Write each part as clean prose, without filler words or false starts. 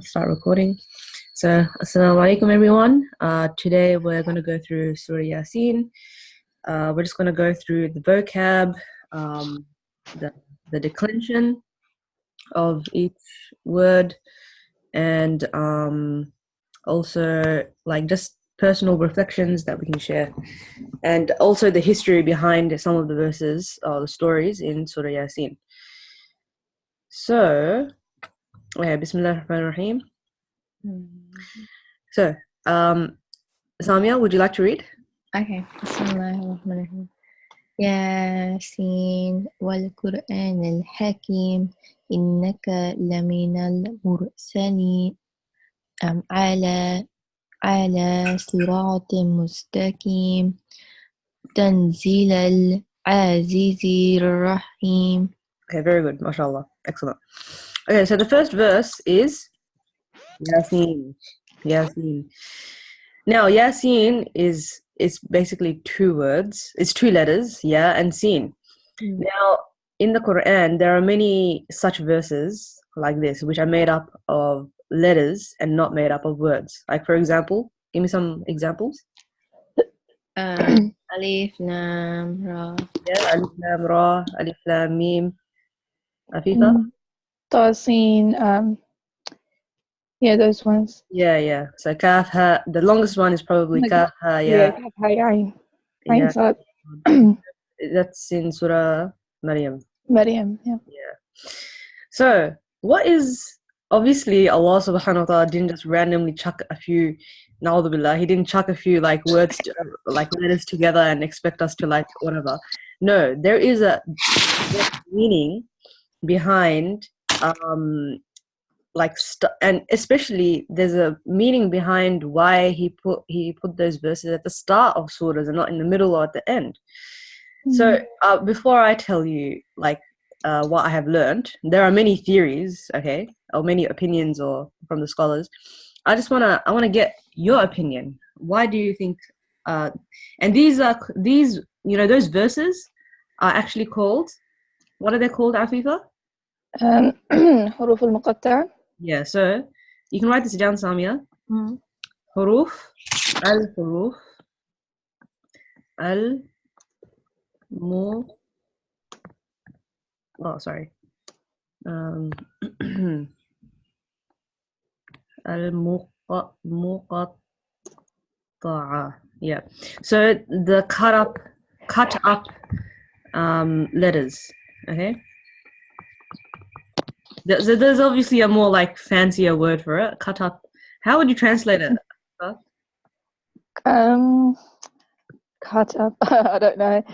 Start recording. So, Assalamu alaikum, everyone. Today we're going to go through Surah Yaseen. We're just going to go through the vocab, the, the declension of each word, and also like just personal reflections that we can share, and also the history behind some of the verses or the stories in Surah Yaseen. So, Bismillah ar-Rahman ar-Rahim. So, Samia, would you like to read? Okay. Bismillahirrahmanirrahim. Yasin wal Qur'an al Hakim innaka laminal mursalin ala siratin mustaqim tanzilal azizir rahim. Okay, very good. MashaAllah. Excellent. Okay, so the first verse is Yaseen. Yaseen. Now, Yaseen is basically two words. It's two letters, Ya and Seen. Now, in the Quran, there are many such verses like this, which are made up of letters and not made up of words. Like, for example, give me some examples. Alif Lam Ra. Yeah, Alif Lam Ra, Alif Lam Mim. Afifa? Tasin, yeah, those ones. Yeah. So Kaf Ha, the longest one is probably Kaf Ha, Yeah, Kaf Ha Ain. Yeah. Sad. That's in Surah Maryam. Maryam, yeah. So, what is, obviously Allah subhanahu wa ta'ala didn't just randomly chuck a few, na'udhu billah, he didn't chuck a few like words, like letters together and expect us to like whatever. No, there is a meaning behind, and especially there's a meaning behind why he put those verses at the start of surahs and not in the middle or at the end. So before I tell you like what I have learned, there are many theories, okay, or many opinions or from the scholars. I want to get your opinion. Why do you think? And these those verses are actually called. What are they called, Afifa? حروف المقطعة. Yeah, so you can write this down, Samia. Huruf al al-muqatta'a. Yeah. So the cut up letters. Okay. There's obviously a more like fancier word for it. Cut up. How would you translate it? Cut up. I don't know.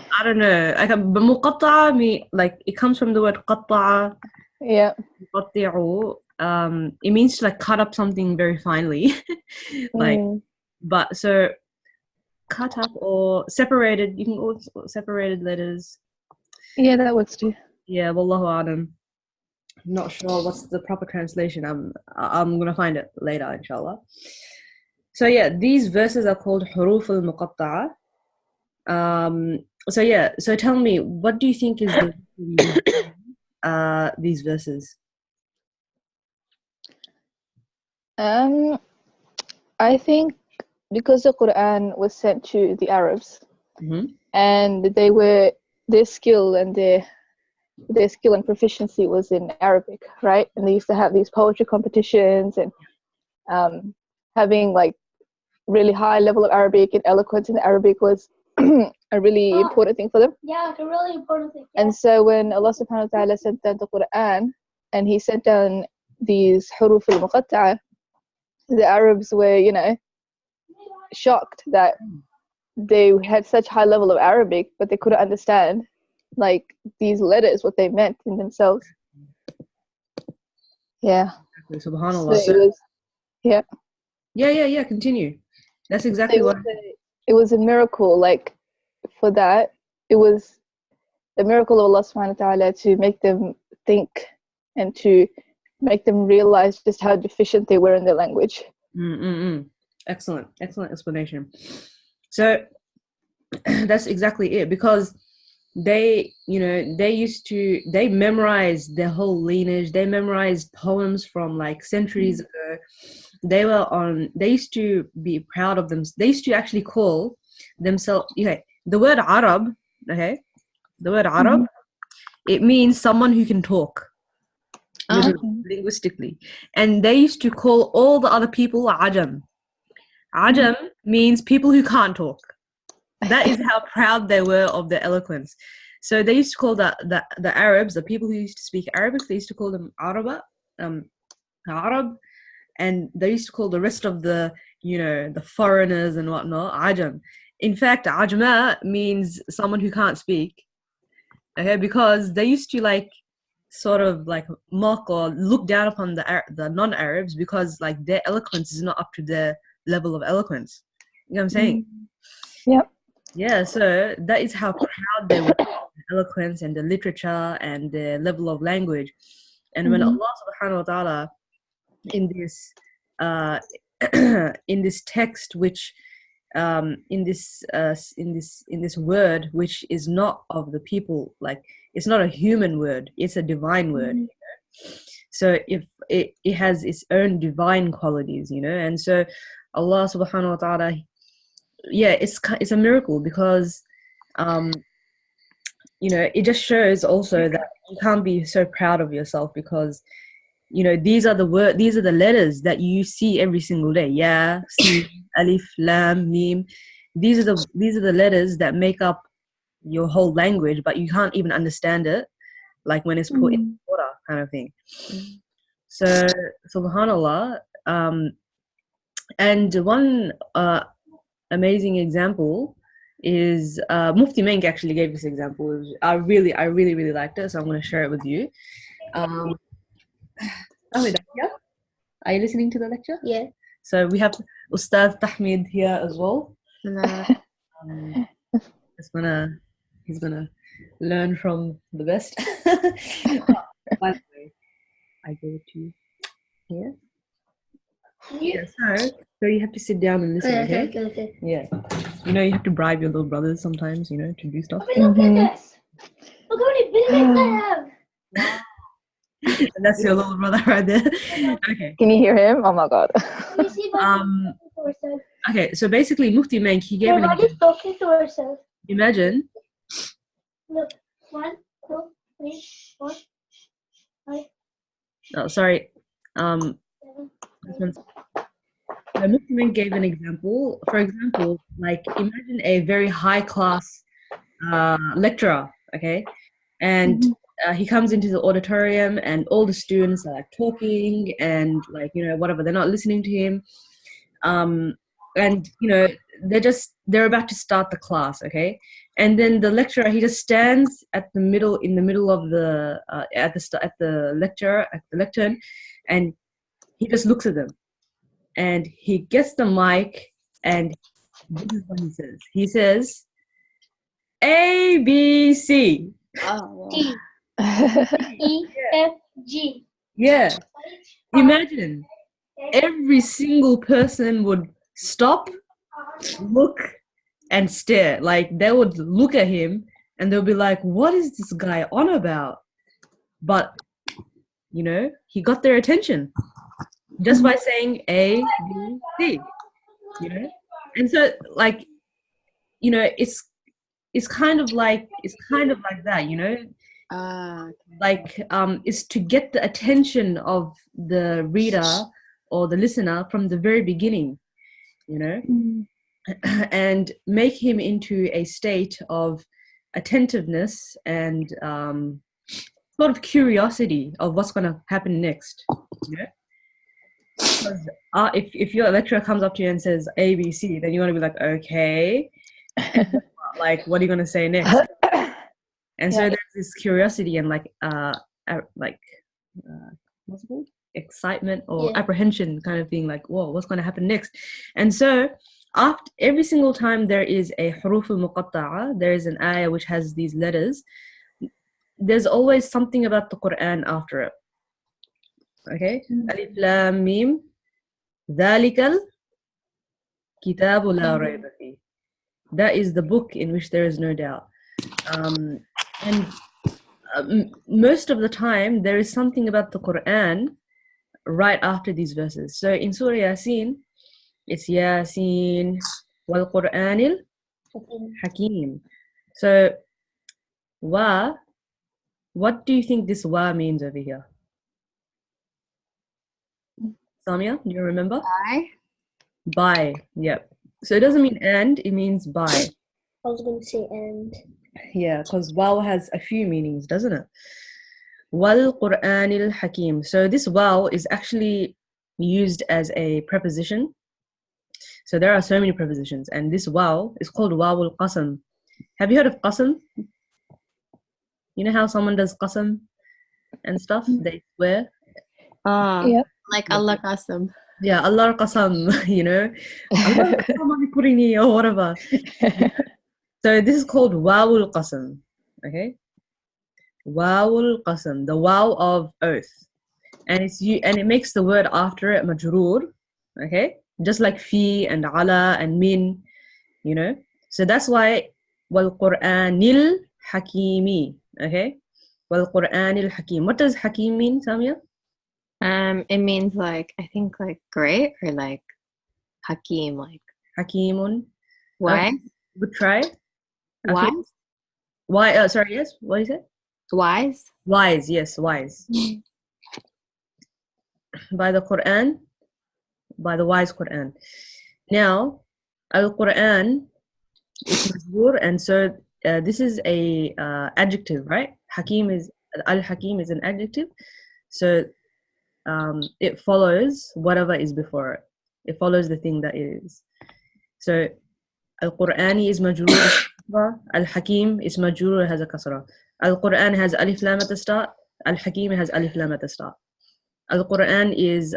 Like muqatta'a like it comes from the word qatta'a. Yeah. It means to like cut up something very finely. Like but so cut up or separated, you can also separated letters. Yeah, that works too. Yeah, wallahu a'lam. I'm not sure what's the proper translation. I'm gonna find it later, inshallah. So yeah, these verses are called huruf al-muqatta'a. So tell me, what do you think is these verses? I think because the Quran was sent to the Arabs, and their skill and proficiency was in Arabic, right? And they used to have these poetry competitions and having like really high level of Arabic and eloquence in Arabic was a really important thing for them. Yeah, like a really important thing. Yeah. And so when Allah subhanahu wa ta'ala sent down the Quran and he sent down these huruf al-muqatta'a, the Arabs were, shocked that they had such high level of Arabic, but they couldn't understand like these letters, what they meant in themselves. Yeah. Subhanallah. So it was, yeah. Yeah, continue. That's exactly what it was a miracle, like for that. It was the miracle of Allah subhanahu wa ta'ala to make them think and to make them realize just how deficient they were in their language. Excellent explanation. So that's exactly it, because they they memorized their whole lineage. They memorized poems from like centuries ago. They used to be proud of them. They used to actually call themselves, the word Arab, okay, the word Arab, it means someone who can talk, literally, linguistically. And they used to call all the other people Ajam. Ajam means people who can't talk. That is how proud they were of their eloquence. So they used to call the Arabs, the people who used to speak Arabic, they used to call them Arab, and they used to call the rest of the foreigners and whatnot Ajam. In fact, Ajma means someone who can't speak. Okay, because they used to like sort of like mock or look down upon the non-Arabs because like their eloquence is not up to their level of eloquence. You know what I'm saying? Yep. Yeah, so that is how proud they were of the eloquence and the literature and the level of language. And when Allah subhanahu wa ta'ala in this in this text which in this word which is not of the people, like it's not a human word, it's a divine word, so if it has its own divine qualities, and so Allah subhanahu wa ta'ala, it's a miracle because it just shows also that you can't be so proud of yourself because these are the letters that you see every single day. Ya, Sin, Alif, Lam, Mim. These are the letters that make up your whole language, but you can't even understand it, like when it's put in order, kind of thing. So, subhanallah. And one amazing example is Mufti Menk actually gave this example. I really liked it, so I'm going to share it with you. Are you listening to the lecture? Yeah. So we have Ustad Tahmid here as well. He's gonna learn from the best. By the way, I go to here. Yeah, so you have to sit down and listen, okay? Yeah. You have to bribe your little brothers sometimes, to do stuff. Look at this. Look how many billions I have. Wow. And that's your little brother right there. Okay. Can you hear him? Oh my god. Okay, so basically Mufti Menk, he gave an Everybody's talking to herself. Imagine. Look, 1, 2, 3, 4, 5. Oh, sorry. Mufti Menk gave an example. For example, like imagine a very high class lecturer, okay, and he comes into the auditorium and all the students are like talking and like whatever, they're not listening to him, and they're about to start the class, okay, and then the lecturer, he just stands in the middle of the at the lectern, and he just looks at them and he gets the mic and this is what he says A, B, C. Oh, D, E, F, G. Yeah. Imagine every single person would stop, look, and stare. Like they would look at him and they'll be like, what is this guy on about? But, he got their attention just by saying A, B, C. And so like, it's kind of like that, like is to get the attention of the reader or the listener from the very beginning, and make him into a state of attentiveness and sort of curiosity of what's going to happen next. Because if your lecturer comes up to you and says ABC, then you want to be like, okay, like what are you going to say next? And so there's this curiosity and what's it called? Excitement or apprehension kind of thing, like, whoa, what's going to happen next? And so after every single time there is a huruf al-muqatta'a, there is an ayah which has these letters, there's always something about the Quran after it. Okay? Alif Lam Mim Dhalikal Kitabu La Rayba Fi. That is the book in which there is no doubt. And most of the time there is something about the Quran right after these verses. So in Surah Yaseen, it's Yaseen wal Quranil Hakim. So wa, what do you think this wa means over here? Samia, do you remember? By? By, yep. So it doesn't mean and, it means by. I was going to say and. Yeah, because waw has a few meanings, doesn't it? Wal Qur'anil Hakim. So this waw is actually used as a preposition. So there are so many prepositions, and this waw is called wawul qasam. Have you heard of qasam? You know how someone does qasam and stuff? They swear. Yep. Like Allah Qasam. Yeah, Allah qasam, you know. Allah qasam kurini or whatever. So this is called wawul qasam. Okay? Wawul qasam, the waw of oath. And it makes the word after it majroor. Okay? Just like fi and ala and min, you know. So that's why wal Qur'anil Hakimi. Okay? Wal Qur'anil Hakim. What does Hakim mean, Samia? It means like, I think like great or like Hakim, like Hakimun. wise. Good try. Wise? Why? Sorry, yes. What is it? Wise? Wise, yes, wise. By the Quran, by the wise Quran. Now, Al-Quran is majroor, and so this is a adjective, right? Al-Hakim is an adjective. So it follows whatever is before it. It follows the thing that it is. So Al-Qur'ani is majroor, Al-Hakim is majroor, has a kasra. Al-Quran has alif lam at the start. Al-Hakim has alif lam at the start. Al-Quran is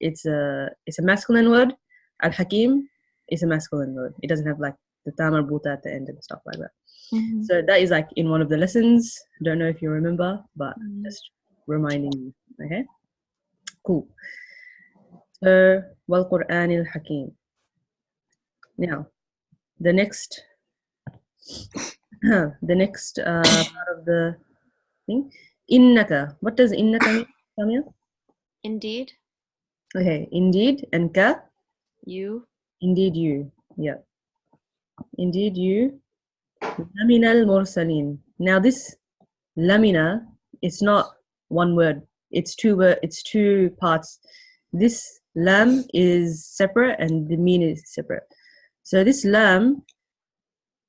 it's a masculine word. Al-Hakim is a masculine word. It doesn't have like the ta marbuta at the end and stuff like that. Mm-hmm. So that is like in one of the lessons. Don't know if you remember, but just reminding you. Okay, cool. So wal Quranil Hakim. Now, the next part of the thing. Innaka. What does innaka mean, Samia? Indeed. Okay, indeed, and ka. You. Indeed, you. Yeah. Indeed, you. Lamina al-mursalin. Now, this lamina, it's not one word. It's two parts. This lam is separate and the mean is separate. So this lam,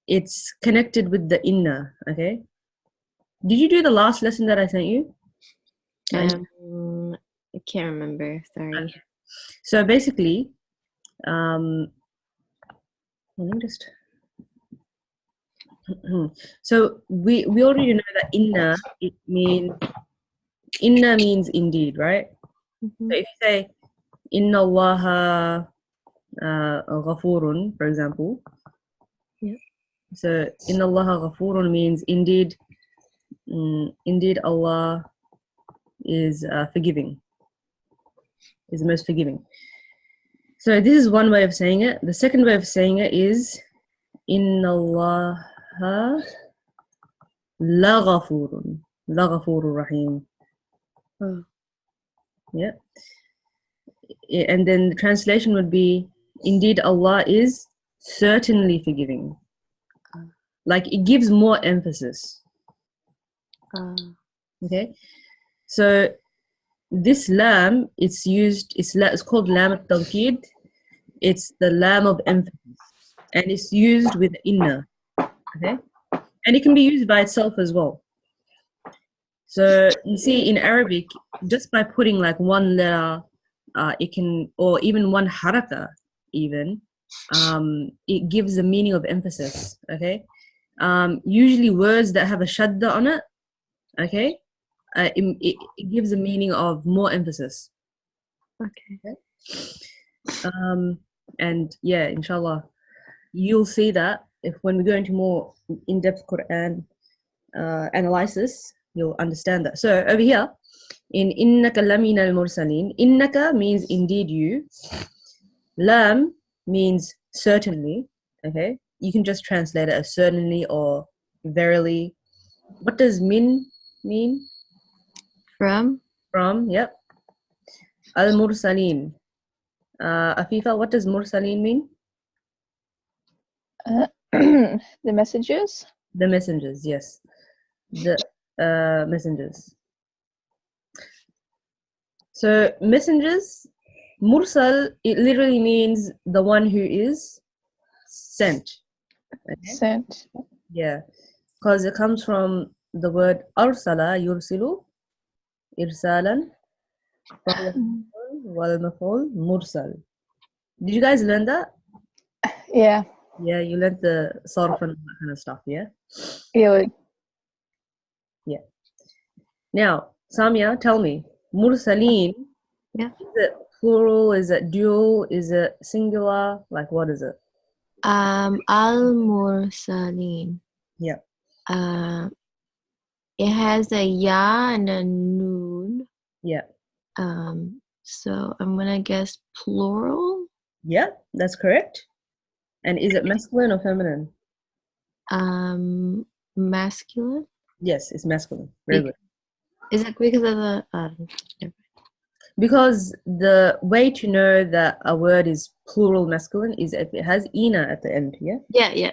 it's connected with the inna. Okay. Did you do the last lesson that I sent you? I can't remember. Sorry. Okay. So basically, let me just. So we already know that inna means indeed, right? Mm-hmm. So if you say inna Allaha ghafurun, for example. Yeah. So inna Allaha ghafurun means indeed Allah is forgiving, is the most forgiving. So this is one way of saying it. The second way of saying it is inna Allaha la ghafurur rahim. Oh. Yeah. And then the translation would be, indeed Allah is certainly forgiving. Like it gives more emphasis. Okay. So this lam, it's called lam al-tawkid. It's the lam of emphasis. And it's used with inna. Okay. And it can be used by itself as well. So you see in Arabic, just by putting like one letter, it can, or even one haraka even, it gives a meaning of emphasis. Okay. Usually words that have a shadda on it, okay, it gives a meaning of more emphasis. Okay. And yeah, inshallah, you'll see that when we go into more in-depth Quran analysis, you'll understand that. So over here, in innaka lamina al-mursalin, innaka means indeed you. Lam means certainly, okay? You can just translate it as certainly or verily. What does min mean? From? From, yep. Al-mursalin. Afifa, what does mursalin mean? The messages. The messengers, yes. The messengers. So messengers, mursal, it literally means the one who is sent. Okay? Sent. Yeah, because it comes from the word arsala yursilu irsalan wal maf'ul mursal. Did you guys learn that? Yeah. Yeah, you learned the sarf and that kind of stuff, yeah? Yeah. Yeah. Now, Samia, tell me, mursaleen, Yeah. is it plural? Is it dual? Is it singular? Like, what is it? Al-mursalin. Yeah. It has a ya and a noon. Yeah. So I'm gonna guess plural. Yeah, that's correct. And is it masculine or feminine? Masculine. Yes, it's masculine. Very good. Is it because of the Because the way to know that a word is plural masculine is if it has ina at the end, yeah? Yeah.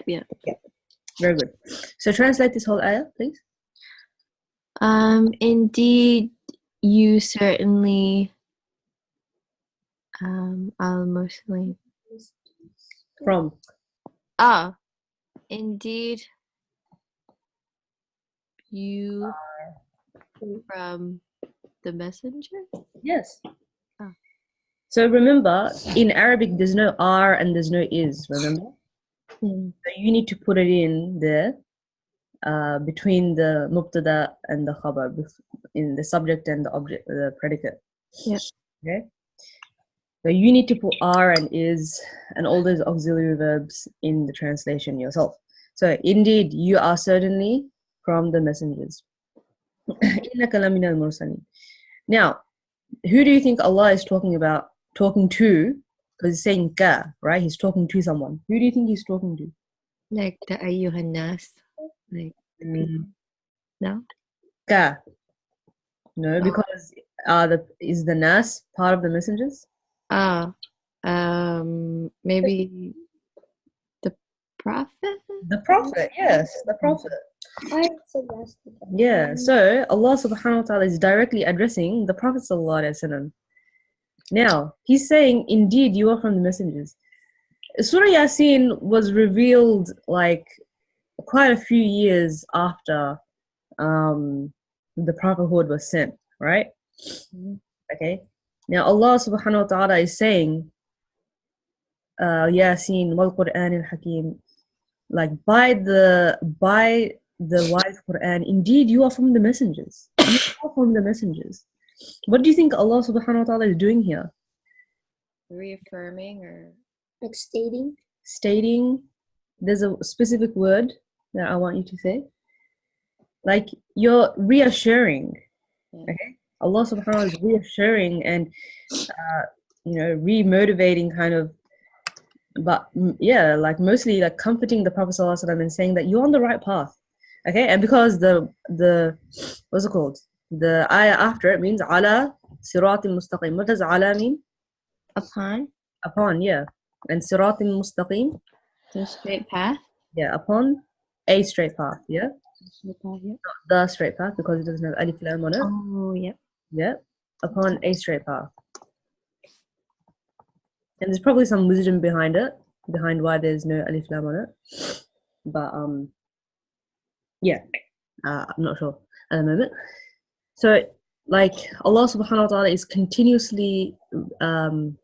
Very good. So translate this whole ayah, please. Indeed, you certainly al-mursalin. From. Indeed, you from the messenger? Yes. Oh. So remember, in Arabic, there's no R and there's no is, remember? Mm. So you need to put it in there between the mubtada and the khabar, in the subject and the object, the predicate. Yeah. Okay? So you need to put are and is and all those auxiliary verbs in the translation yourself. So indeed, you are certainly from the messengers. إِنَّكَ لَمِنَ الْمُرْسَلِينَ. Now, who do you think Allah is talking to? Because he's saying ka, right? He's talking to someone. Who do you think he's talking to? Like the ayyuhan nas. Like no? Ka. No, because is the nas part of the messengers? Maybe the prophet? The prophet, yes, the prophet. I said yes. Yeah, so Allah subhanahu wa ta'ala is directly addressing the Prophet sallallahu alaihi wasallam. Now, he's saying, indeed, you are from the messengers. Surah Yaseen was revealed like quite a few years after the prophethood was sent, right? Okay. Now, Allah subhanahu wa ta'ala is saying, Yaseen wal Qur'an al Hakim, like by the wise Quran, indeed you are from the messengers. You are from the messengers. What do you think Allah subhanahu wa ta'ala is doing here? Reaffirming or Like stating. Stating, there's a specific word that I want you to say. Like you're reassuring. Okay? Allah subhanahu wa ta'ala is reassuring and re-motivating kind of, but yeah, like mostly like comforting the Prophet sallallahu alaihi wasallam and saying that you're on the right path. Okay, and because the what's it called? The ayah after it means ala siratim mustaqim. What does ala mean? Upon, yeah. And siratim mustaqim? the straight path. Yeah, upon a straight path, yeah? Straight path, yeah. Not the straight path because it doesn't have alif lam on it. Oh, yep. Yeah, upon a straight path. And there's probably some wisdom behind why there's no alif lam on it. But yeah, I'm not sure at the moment. So like Allah subhanahu wa ta'ala is continuously and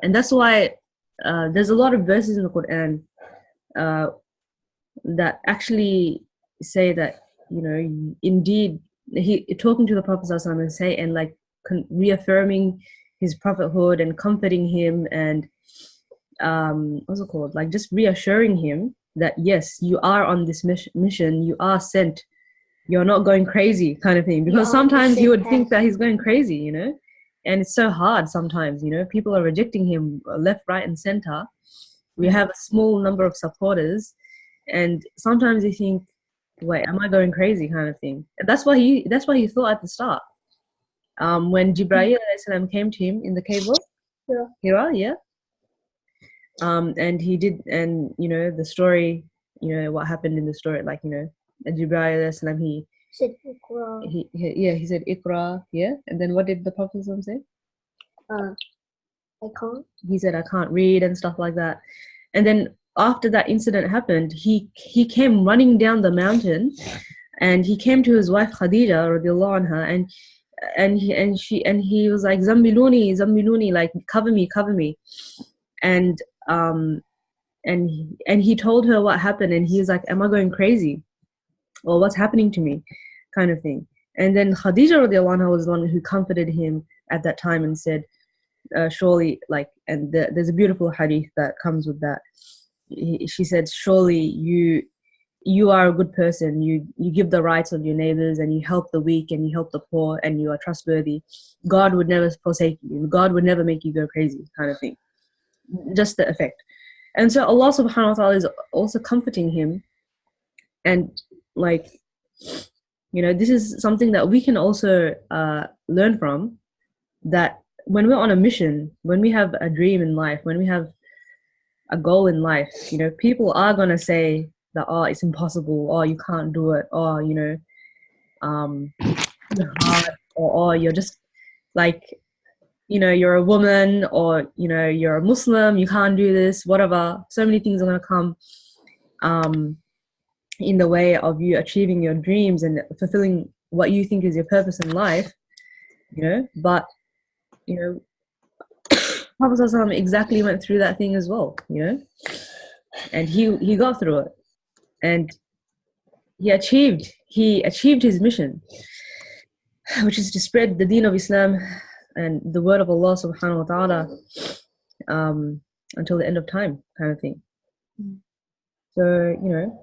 that's why there's a lot of verses in the Quran that actually say that, you know, indeed he talking to the Prophet sallallahu alaihi wasallam and say and like reaffirming his prophethood and comforting him and what's it called, like just reassuring him that yes, you are on this mission, you are sent, you're not going crazy kind of thing, because sometimes you would think that he's going crazy, you know, and it's so hard sometimes, you know, people are rejecting him left, right and center. We have a small number of supporters and sometimes you think, wait, am I going crazy kind of thing. And that's what he thought at the start. When Jibreel alayhi salam came to him in the cave of Hira, yeah. And he did, and you know the story, you know what happened in the story, like you know, Jibreel alayhi salam, Said Iqra. he said Iqra, yeah. And then what did the Prophet say? I can't. He said I can't read and stuff like that. And then after that incident happened, he came running down the mountain, and he came to his wife Khadija radiallahu anha, and he was like Zambiluni, like cover me, and he told her what happened, and he was like, am I going crazy, or what's happening to me, kind of thing. And then Khadija radiallahu anha was the one who comforted him at that time and said, surely, like, and there's a beautiful hadith that comes with that. She said, surely you are a good person. You give the rights of your neighbors, and you help the weak, and you help the poor, and you are trustworthy. God would never forsake you. God would never make you go crazy, kind of thing. Just the effect. And so Allah subhanahu wa ta'ala is also comforting him. And like, you know, this is something that we can also learn from, that when we're on a mission, when we have a dream in life, when we have a goal in life, you know, people are going to say that, oh, it's impossible, or you can't do it, or, you know, you're hard, or you're just like, you know, you're a woman, or, you know, you're a Muslim, you can't do this, whatever. So many things are going to come in the way of you achieving your dreams and fulfilling what you think is your purpose in life, you know. But, you know, Prophet ﷺ exactly went through that thing as well, you know, and he got through it, and he achieved his mission, which is to spread the deen of Islam and the word of Allah subhanahu wa ta'ala until the end of time, kind of thing. So, you know,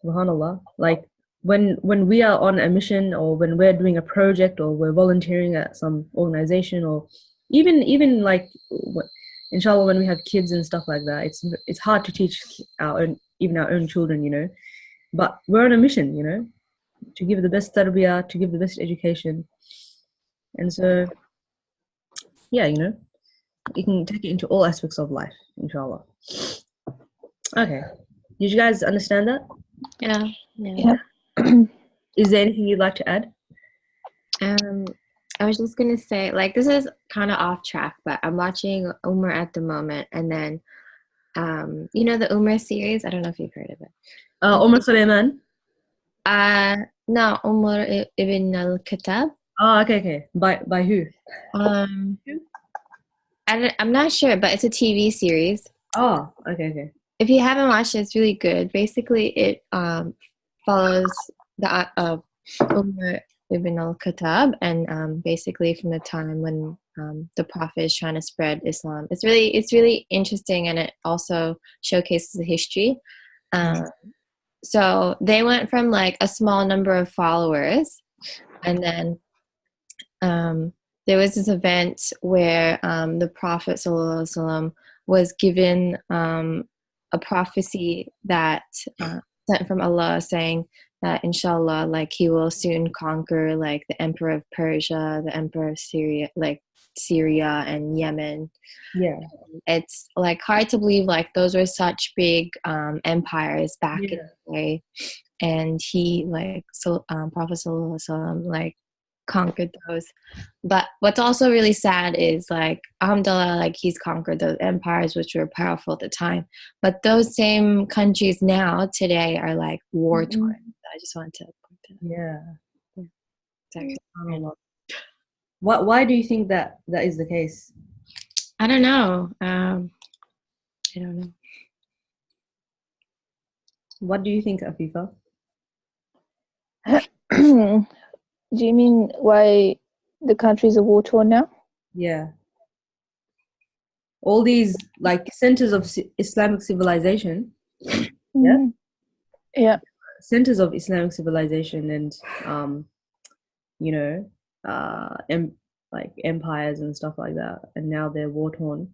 subhanallah, like when we are on a mission, or when we're doing a project, or we're volunteering at some organization, or even like, inshallah, when we have kids and stuff like that, it's hard to teach our own children, you know, but we're on a mission, you know, to give the best tarbiyah, to give the best education. And so, yeah, you know, you can take it into all aspects of life, inshallah. Okay, did you guys understand that? Yeah. Is there anything you'd like to add? I was just gonna say, like, this is kind of off track, but I'm watching Umar at the moment, and then you know the Umar series? I don't know if you've heard of it. Umar Sulaiman? No, Umar ibn al-Khattab. Oh, okay. By who? I'm not sure, but it's a TV series. Oh, okay. If you haven't watched it, it's really good. Basically, it follows the Umar ibn al-Khattab, and basically from the time when the Prophet is trying to spread Islam. It's really interesting, and it also showcases the history. So they went from like a small number of followers, and then there was this event where the Prophet ﷺ was given a prophecy that sent from Allah, saying that inshallah, like, he will soon conquer like the emperor of Persia, the emperor of Syria and Yemen. Yeah, it's like hard to believe, like those were such big empires back in the day, and he Prophet sallallahu alaihi wasallam like conquered those. But what's also really sad is, like, alhamdulillah, like he's conquered those empires which were powerful at the time, but those same countries now today are like war torn. I just wanted to point that. Exactly. Why do you think that is the case? I don't know. I don't know. What do you think, Afifa? Do you mean why the countries are war torn now? Yeah. All these like centers of Islamic civilization. Yeah. Centers of Islamic civilization, and you know, like empires and stuff like that, and now they're war torn.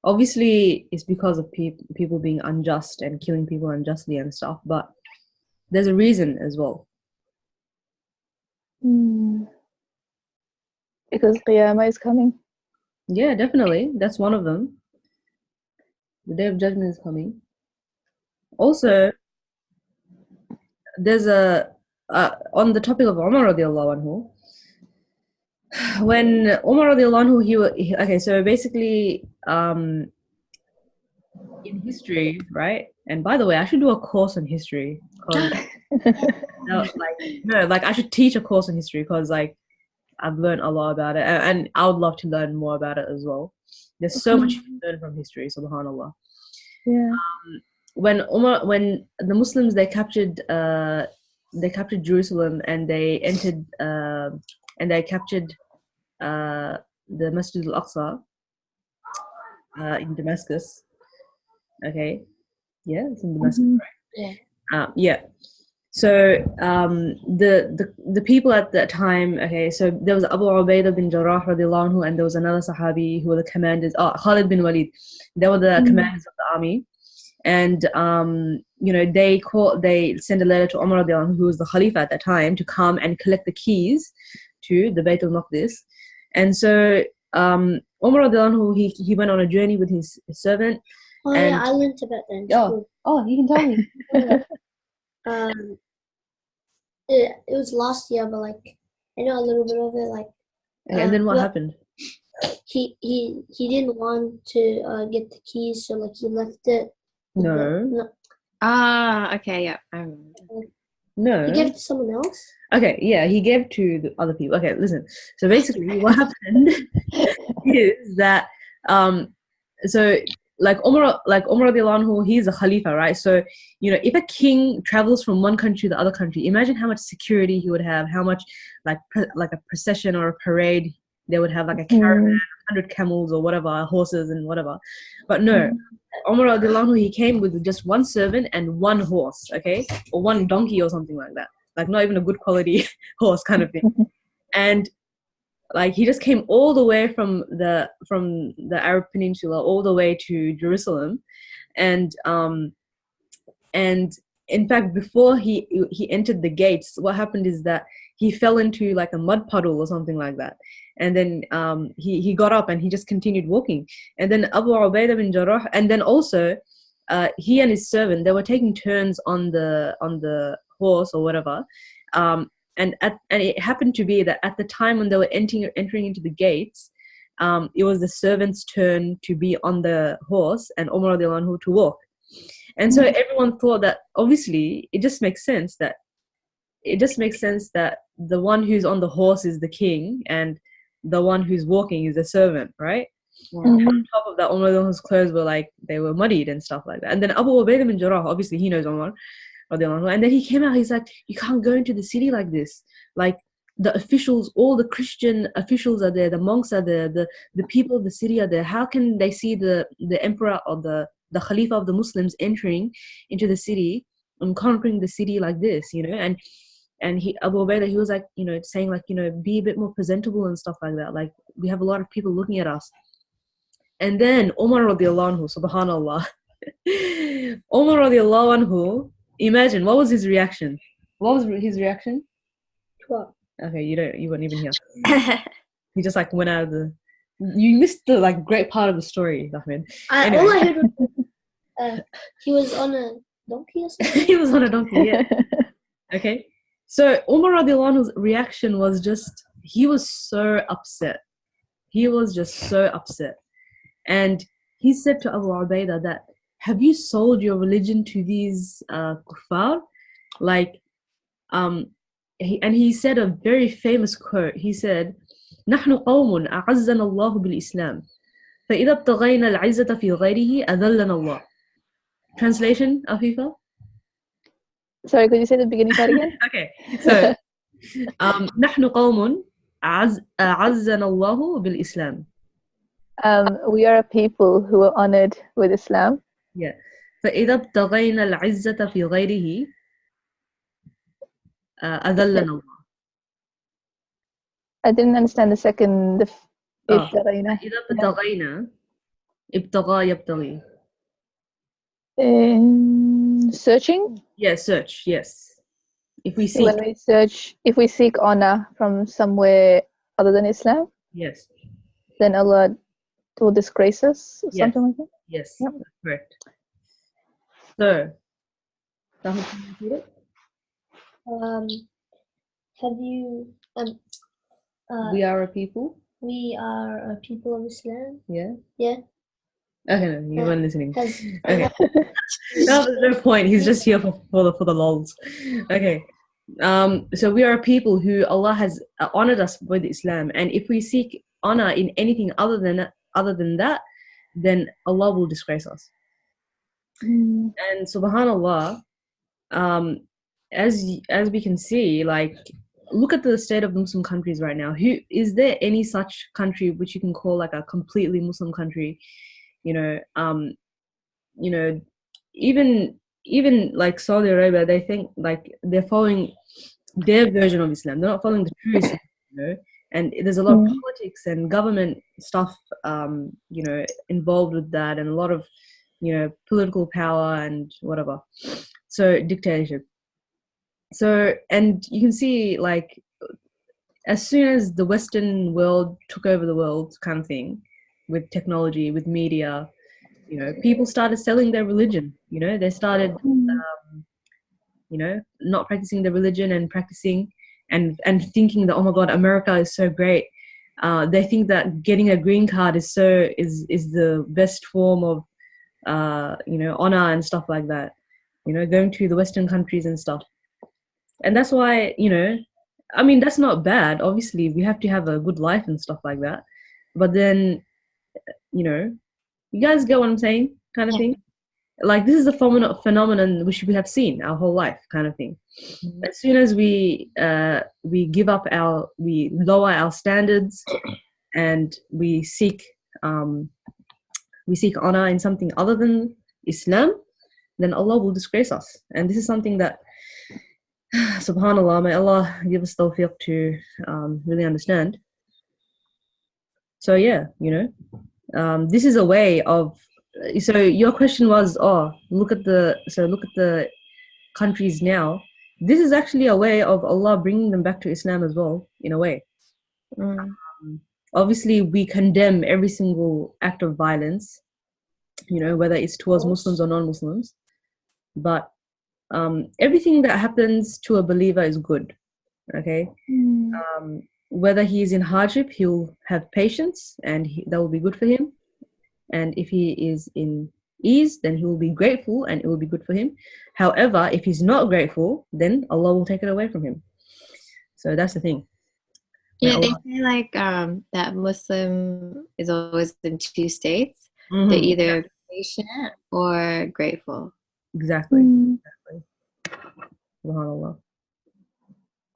Obviously, it's because of people being unjust and killing people unjustly and stuff. But There's a reason as well. Because Qiyamah is coming. Yeah, definitely. That's one of them. The Day of Judgment is coming. Also, there's a on the topic of Umar radiallahu anhu. When Umar radiallahu anhu, okay, so basically, in history, right? And by the way, I should do a course on history because, I should teach a course on history because, like, I've learned a lot about it, and I would love to learn more about it as well. There's so much you can learn from history, subhanallah. Yeah. When the Muslims they captured Jerusalem and they entered and they captured the Masjid al-Aqsa in Damascus. Okay, yeah, it's in Damascus, right? Yeah. So the people at that time, okay, so there was Abu Ubaidah bin Jarrah radiallahu anhu, and there was another Sahabi who were the commanders. Khalid bin Walid. They were the commanders of the army, and they sent a letter to Umar radiallahu anhu, who was the Khalifa at that time, to come and collect the keys to the Bayt al-Maqdis. And so Umar radiallahu anhu, he went on a journey with his servant. Oh yeah, I learned about that in school. Oh, you can tell me. It was last year, but like I know a little bit of it. Like, and then what happened? He didn't want to get the keys, so like he left it. No. Okay, yeah, I remember. No. He gave it to someone else. Okay, yeah, he gave to the other people. Okay, listen. So basically, what happened is that so. Like Umar radiallahu anhu, he's a Khalifa, right? So, if a king travels from one country to the other country, imagine how much security he would have, how much, like a procession or a parade, they would have, like a caravan, 100 camels or whatever, horses and whatever. But no, Umar radiallahu anhu, he came with just one servant and one horse, okay? Or one donkey or something like that. Like, not even a good quality horse kind of thing. And like he just came all the way from the Arab Peninsula all the way to Jerusalem, and in fact before he entered the gates, what happened is that he fell into like a mud puddle or something like that, and then he got up and he just continued walking, and then Abu Ubaidah bin Jarrah, and then also he and his servant, they were taking turns on the horse or whatever. And it happened to be that at the time when they were entering into the gates, it was the servant's turn to be on the horse and Umar radiallahu anhu to walk. And so everyone thought that obviously it just makes sense that the one who's on the horse is the king and the one who's walking is the servant, right? And on top of that, Umar radiallahu anhu's clothes were like, they were muddied and stuff like that. And then Abu Ubaidah bin Jarrah, obviously he knows Umar. And then he came out, he's like, you can't go into the city like this. Like, the officials, all the Christian officials are there, the monks are there, the people of the city are there. How can they see the emperor or the Khalifa of the Muslims entering into the city and conquering the city like this, And Abu Ubaidah, he was like, saying like, be a bit more presentable and stuff like that. Like, we have a lot of people looking at us. And then Umar radiallahu anhu, subhanallah, Umar radiallahu anhu, imagine, what was his reaction? What was his reaction? What? Okay, you weren't even here. He just like went out of the. You missed the like great part of the story, Ahmed. Anyway. All I heard was he was on a donkey or something. He was on a donkey, yeah. Okay, so Umar radiallahu anhu's reaction was just, he was so upset. He was just so upset, and he said to Abu Ubaidah that, have you sold your religion to these kuffar? Like, he said a very famous quote. He said, نحن قوم أعزنا الله بالإسلام فإذا ابتغينا العزة في غيره أذلنا الله. Translation, Afifa? Sorry, could you say the beginning part again? Okay, so نحن قوم أعزنا الله بالإسلام. We are a people who are honored with Islam. Yeah. فإذا ابتغينا العزة في غيره أذلنا الله. I didn't understand the second. إذا ابتغينا ابتغى يبتغي. Searching? Yeah, search. Yes. If we seek, When we search, if we seek honor from somewhere other than Islam, yes, then Allah will disgrace us or yes, something like that. yes, Yep. that's correct. So, Tahmid, can you repeat it? Have you We are a people. we are a people of Islam. Yeah. Yeah. Okay, no, you weren't listening. Has Okay. No, there's no point. He's just here for the lols. Okay. So we are a people who Allah has honored us with Islam, and if we seek honor in anything other than that, then Allah will disgrace us. Mm. And subhanallah, as we can see, like, look at the state of Muslim countries right now. Who is there any such country which you can call like a completely Muslim country? You know, even like Saudi Arabia, they think like they're following their version of Islam. They're not following the true Islam, you know. And there's a lot of politics and government stuff, involved with that, and a lot of, political power and whatever. So dictatorship. So, and you can see, like, as soon as the Western world took over the world, kind of thing, with technology, with media, people started selling their religion. They started, not practicing their religion and practicing and thinking that, oh my God, America is so great. They think that getting a green card is the best form of, honor and stuff like that. Going to the Western countries and stuff. And that's why, I mean, that's not bad. Obviously, we have to have a good life and stuff like that. But then, you guys get what I'm saying, kind of thing. Like, this is a phenomenon which we have seen our whole life, kind of thing. As soon as we lower our standards and we seek honor in something other than Islam, then Allah will disgrace us. And this is something that, subhanallah, may Allah give us tawfiq to really understand. So yeah, this is a way of. So your question was, look at the countries now. This is actually a way of Allah bringing them back to Islam as well, in a way. Obviously, we condemn every single act of violence, whether it's towards Muslims or non-Muslims, but everything that happens to a believer is good. Okay. Whether he is in hardship, he'll have patience, and that will be good for him. And if he is in ease, then he will be grateful, and it will be good for him. However, if he's not grateful, then Allah will take it away from him. So that's the thing. Yeah, they say like that Muslim is always in two states. They're either patient or grateful. Exactly. SubhanAllah.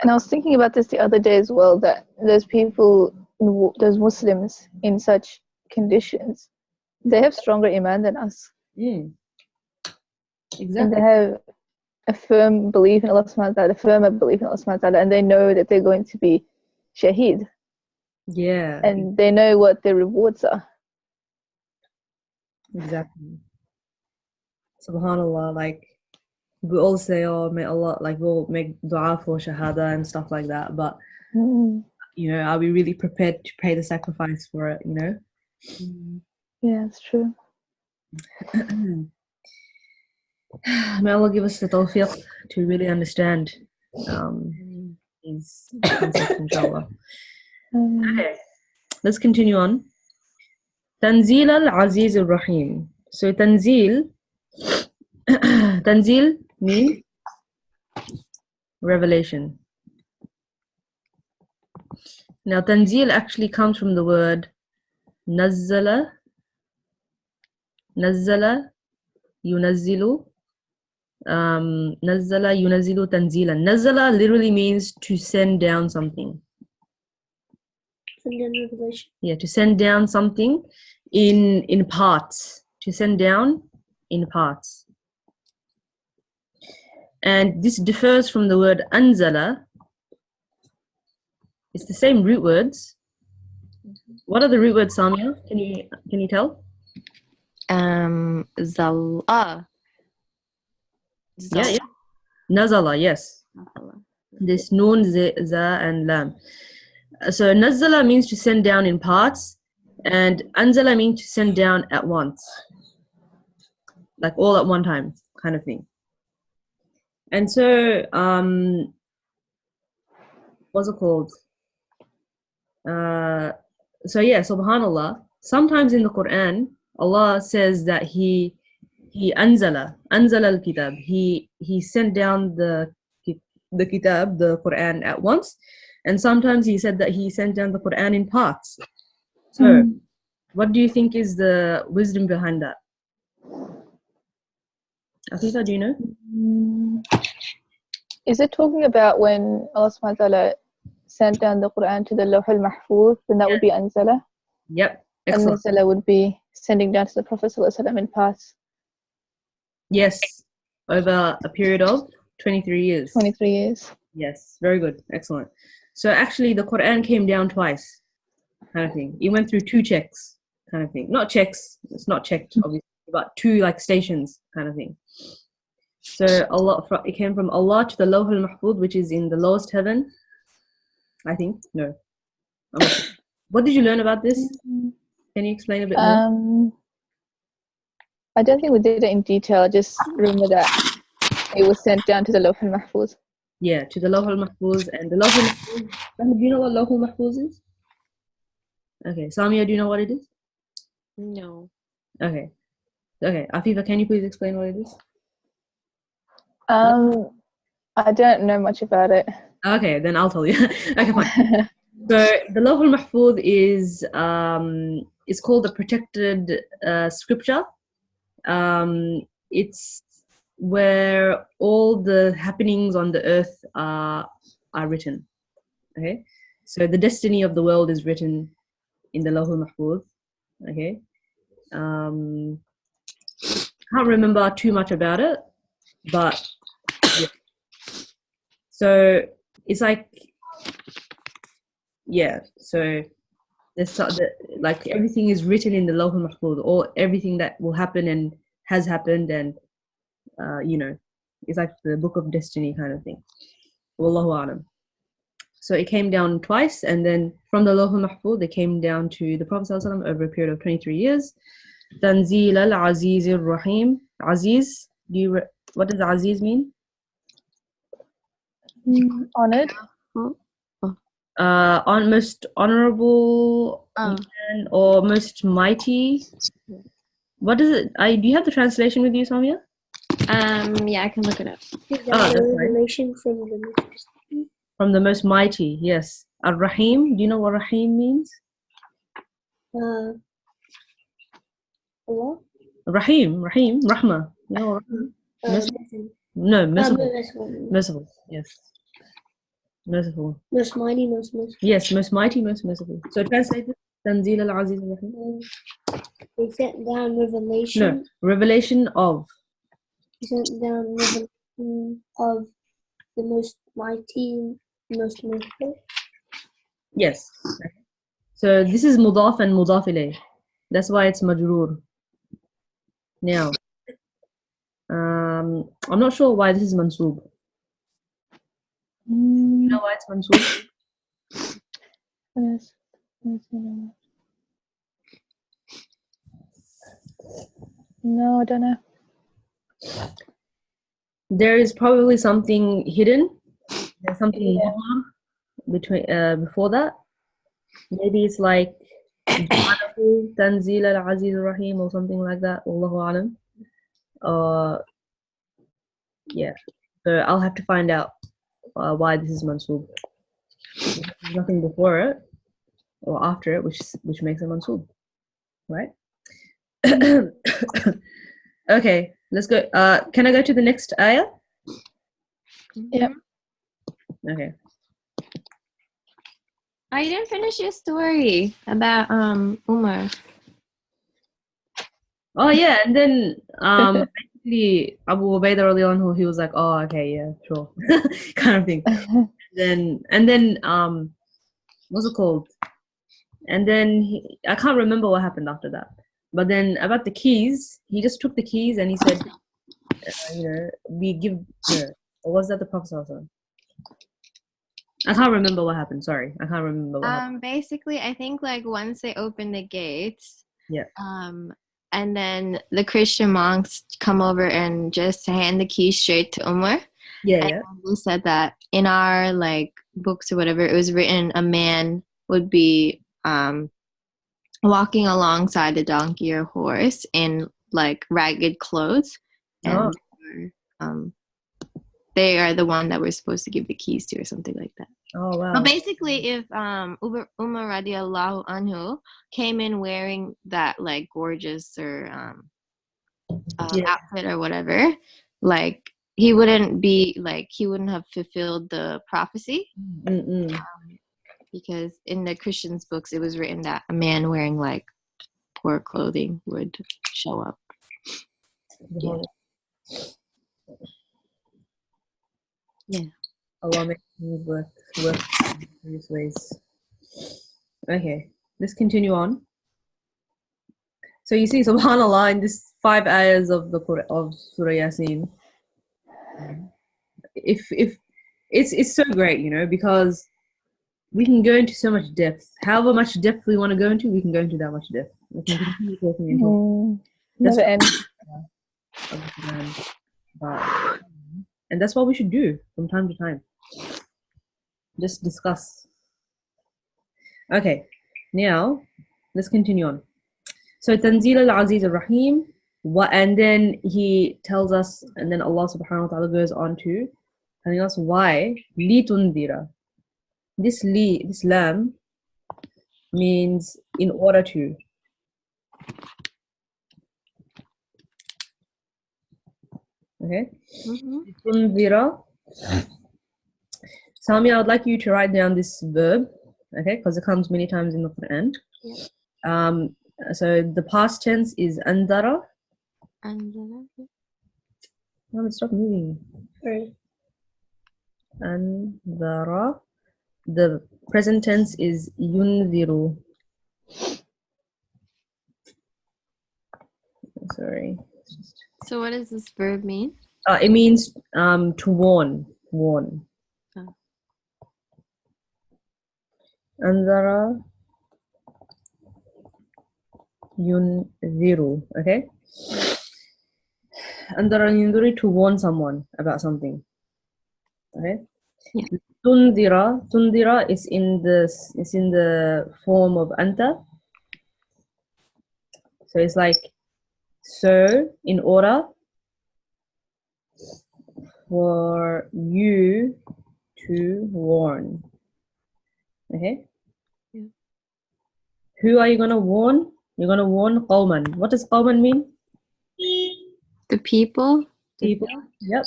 And I was thinking about this the other day as well, that those Muslims in such conditions, they have stronger iman than us. Exactly. And they have a firm belief in Allah subhanahu wa ta'ala, a firmer belief in Allah subhanahu wa ta'ala, and they know that they're going to be shaheed. Yeah. And they know what their rewards are. Exactly. SubhanAllah, like, we all say, may Allah, like, we'll make dua for shahada and stuff like that, but are we really prepared to pay the sacrifice for it? Yeah, it's true. May Allah give us the tawfiq to really understand these concepts, inshallah. Okay, let's continue on. Tanzeel al-Aziz al-Rahim. So Tanzeel means revelation. Now Tanzeel actually comes from the word nazzala yunazzilu. Nazzala yunazzilu tanzilan. Nazzala literally means to send down something. Send down revelation. Yeah, to send down something in parts. To send down in parts. And this differs from the word anzala. It's the same root words. What are the root words, Samia? Can you tell? Zalla. Yeah. Nazala, yes. This noon, za, and lam. So nazzala means to send down in parts, and anzala means to send down at once, like all at one time, kind of thing. And so, what's it called? So yeah, subhanallah. Sometimes in the Quran, Allah says that He anzala al-kitab. He sent down the kitab, the Quran, at once, and sometimes He said that He sent down the Quran in parts. So, what do you think is the wisdom behind that? Afifa, do you know? Is it talking about when Allah subhanahu wa ta'ala sent down the Quran to the Lawh al-Mahfuz, then that would be Anzala? Yep. And Excellent. Nazala would be sending down to the Prophet sallallahu alaihi wasallam in parts. Yes. Over a period of 23 years. 23 years. Yes. Very good. Excellent. So actually the Quran came down twice, kind of thing. It went through 2 checks, kind of thing. Not checks. It's not checked, obviously, but 2 like stations, kind of thing. So it came from Allah to the Lawh al-Mahfuz, which is in the lowest heaven. I think. No. I'm not sure. What did you learn about this? Can you explain a bit more? I don't think we did it in detail. I just remember that it was sent down to the Lawh al-Mahfuz. Yeah, to the Lawh al-Mahfuz. And the Lawh al-Mahfuz, do you know what Lawh al-Mahfuz is? Okay, Samia, do you know what it is? No. Okay. Afifa, can you please explain what it is? I don't know much about it. Okay, then I'll tell you. Okay, fine. So the Lawh al-Mahfuz is it's called the protected scripture. It's where all the happenings on the earth are written. Okay, so the destiny of the world is written in the Lawh al-Mahfuz. Okay, can't remember too much about it, but yeah. So it's like, yeah, so there's like everything is written in the Lawh al-Mahfuz, or everything that will happen and has happened, and it's like the book of destiny kind of thing. Wallahu a'lam. So it came down twice, and then from the Lawh al-Mahfuz, it came down to the Prophet ﷺ over a period of 23 years. Tanzeel al-Aziz al-Rahim. Aziz, what does Aziz mean? Honored. On most honorable or most mighty. What is it? Do you have the translation with you, Samia? Yeah, I can look it up. That's a revelation from the most mighty. Yes. Ar-Rahim. Do you know what Rahim means? Allah? Rahim, Rahma. No, no, merciful. Merciful. Yes. Merciful. Most mighty, most merciful. Yes, most mighty, most merciful. So translate it. Tanzeel al-Aziz al-Rahim. They sent down revelation. No, revelation of. He sent down revelation of the most mighty, most merciful. Yes. So this is mudaf and mudaf ilayh. That's why it's majroor. Now, I'm not sure why this is mansoob. You know why it's mansoob? Yes. No, I don't know. There is probably something hidden. There's something between before that. Maybe it's like Tanzeel al-Aziz al-Rahim or something like that. Wallahu alam. Yeah. So I'll have to find out why this is mansoob. There's nothing before it or after it which makes it mansoob, right? Okay, let's go. Can I go to the next ayah? Yeah. Okay. I didn't finish your story about Umar. Oh yeah, and then basically Abu Ubaidah radiallahu anhu, he was like, oh okay, yeah, sure, kind of thing. And then what's it called? And then I can't remember what happened after that. But then about the keys, he just took the keys and he said, we give. Or was that the Prophet? I can't remember what happened. Sorry, I can't remember what happened. Basically, I think like once they open the gates, Yeah. and then the Christian monks come over and just hand the keys straight to Umar. Yeah, and yeah. they said that in our like books or whatever, it was written a man would be walking alongside a donkey or horse in like ragged clothes, and they are the one that we're supposed to give the keys to or something like that. Oh wow. But basically, if Umar radiallahu anhu came in wearing that like gorgeous or outfit or whatever, like he wouldn't have fulfilled the prophecy. Because in the Christians' books, it was written that a man wearing like poor clothing would show up. Yeah. Allah makes things work these ways. Okay, let's continue on. So you see, subhanAllah, in this 5 ayahs of the Quran, of Surah Yaseen, if it's so great, you know, because we can go into so much depth. However much depth we want to go into, we can go into that much depth. We can continue talking into Never end. And that's what we should do from time to time. Just discuss. Okay, now let's continue on. So Tanzil al-Aziz al-Rahim, and then he tells us, and then Allah subhanahu wa ta'ala goes on to telling us why li tundira. This lam means in order to. Okay. Tundira. Sami, I would like you to write down this verb, okay, because it comes many times in the Quran. Yeah. So the past tense is andara. Andara. No, stop moving. Right. Andara. The present tense is yunziru. Sorry. So what does this verb mean? It means to warn. Warn. Oh. Andara yunziru. Okay. Andara yunziru, to warn someone about something. Okay. Yeah. Tundira is in the form of anta. So it's like so in order for you to warn. Okay. Yeah. Who are you gonna warn? You're gonna warn qawman. What does qawman mean? The people. People. Yep.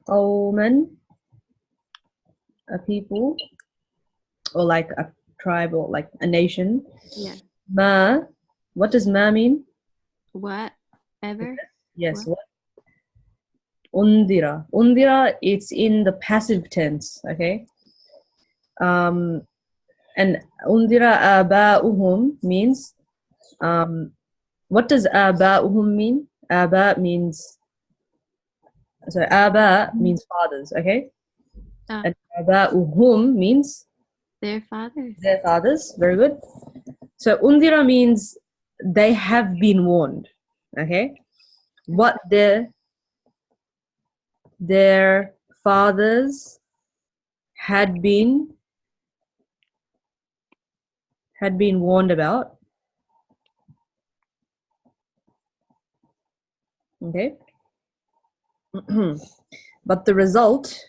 Qawman, a people, or like a tribe, or like a nation. Yeah. Ma. What does ma mean? Whatever. Yes. What? Undira. Undira, it's in the passive tense. Okay. And undira aba'uhum means, what does aba'uhum mean? Aba means, so aba means fathers, okay? And aba'uhum means their fathers. Their fathers, very good. So undira means they have been warned, okay? What their fathers had been warned about. Okay. But the result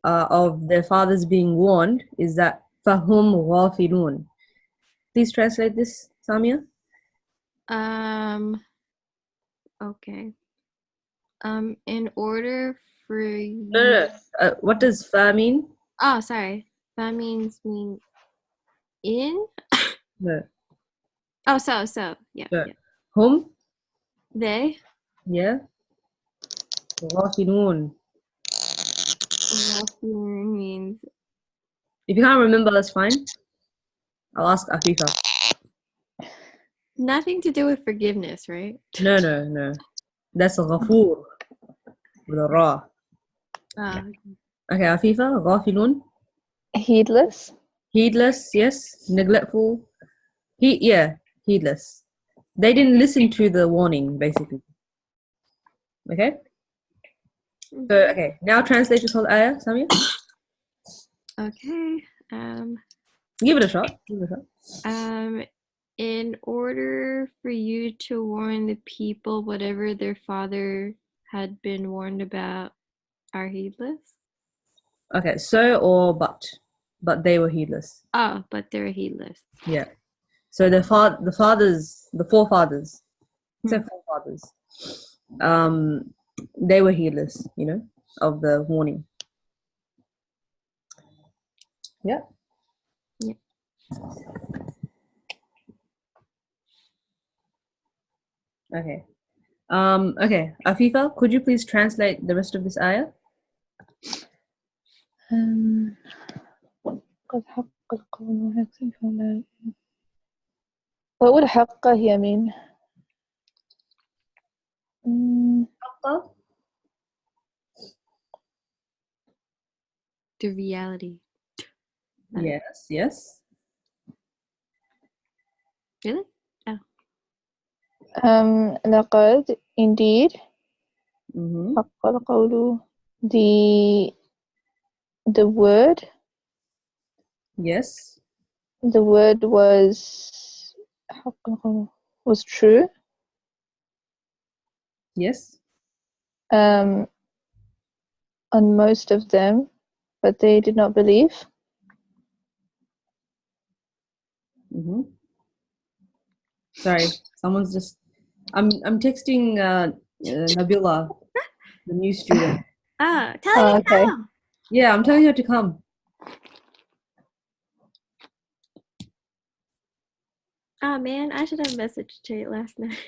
of their fathers being warned is that fahum ghafilun. Please translate this, Samia. Okay. In order for you... No. What does fa mean? Oh, sorry. That means mean in? No. Oh, so. Yeah. Yeah. Hum? They? Yeah. Ghafilun. Ghafilun means... If you can't remember, that's fine. I'll ask Afifa. Nothing to do with forgiveness, right? No. That's Ghafur with a ra. Okay. Okay, Afifa, غافلون. Heedless. Heedless, yes. Neglectful. Heedless. They didn't listen to the warning, basically. Okay? So, okay, now translate this whole ayah, Samia. Okay. Give it a shot. In order for you to warn the people, whatever their father had been warned about, are heedless. Okay, so or but they were heedless. Oh, but they're heedless. Yeah. So the forefathers, except forefathers, they were heedless, of the warning. Yeah. Yeah. Okay. Okay, Afifa, could you please translate the rest of this ayah? قد حق القول فلا. What would حق here mean? The reality. Yes. Really? Oh. لقد, indeed. حق القول, the word. Yes. The word was true. Yes. On most of them, but they did not believe. Sorry, someone's just. I'm texting Nabila, the new student. Tell her to Okay. come. Yeah, I'm telling her to come. Oh man, I should have messaged Tate last night.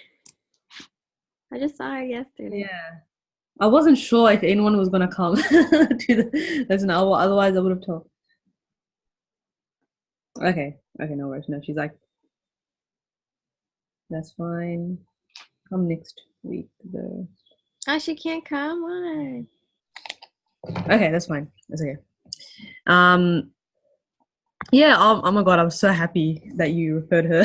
I just saw her yesterday. Yeah. I wasn't sure if anyone was gonna come to the lesson. Otherwise, I would have told. Okay, no worries. No, she's like, that's fine. Come next week, though. Oh, she can't come on. Okay, that's fine. That's okay. Yeah. Oh my God, I'm so happy that you referred her.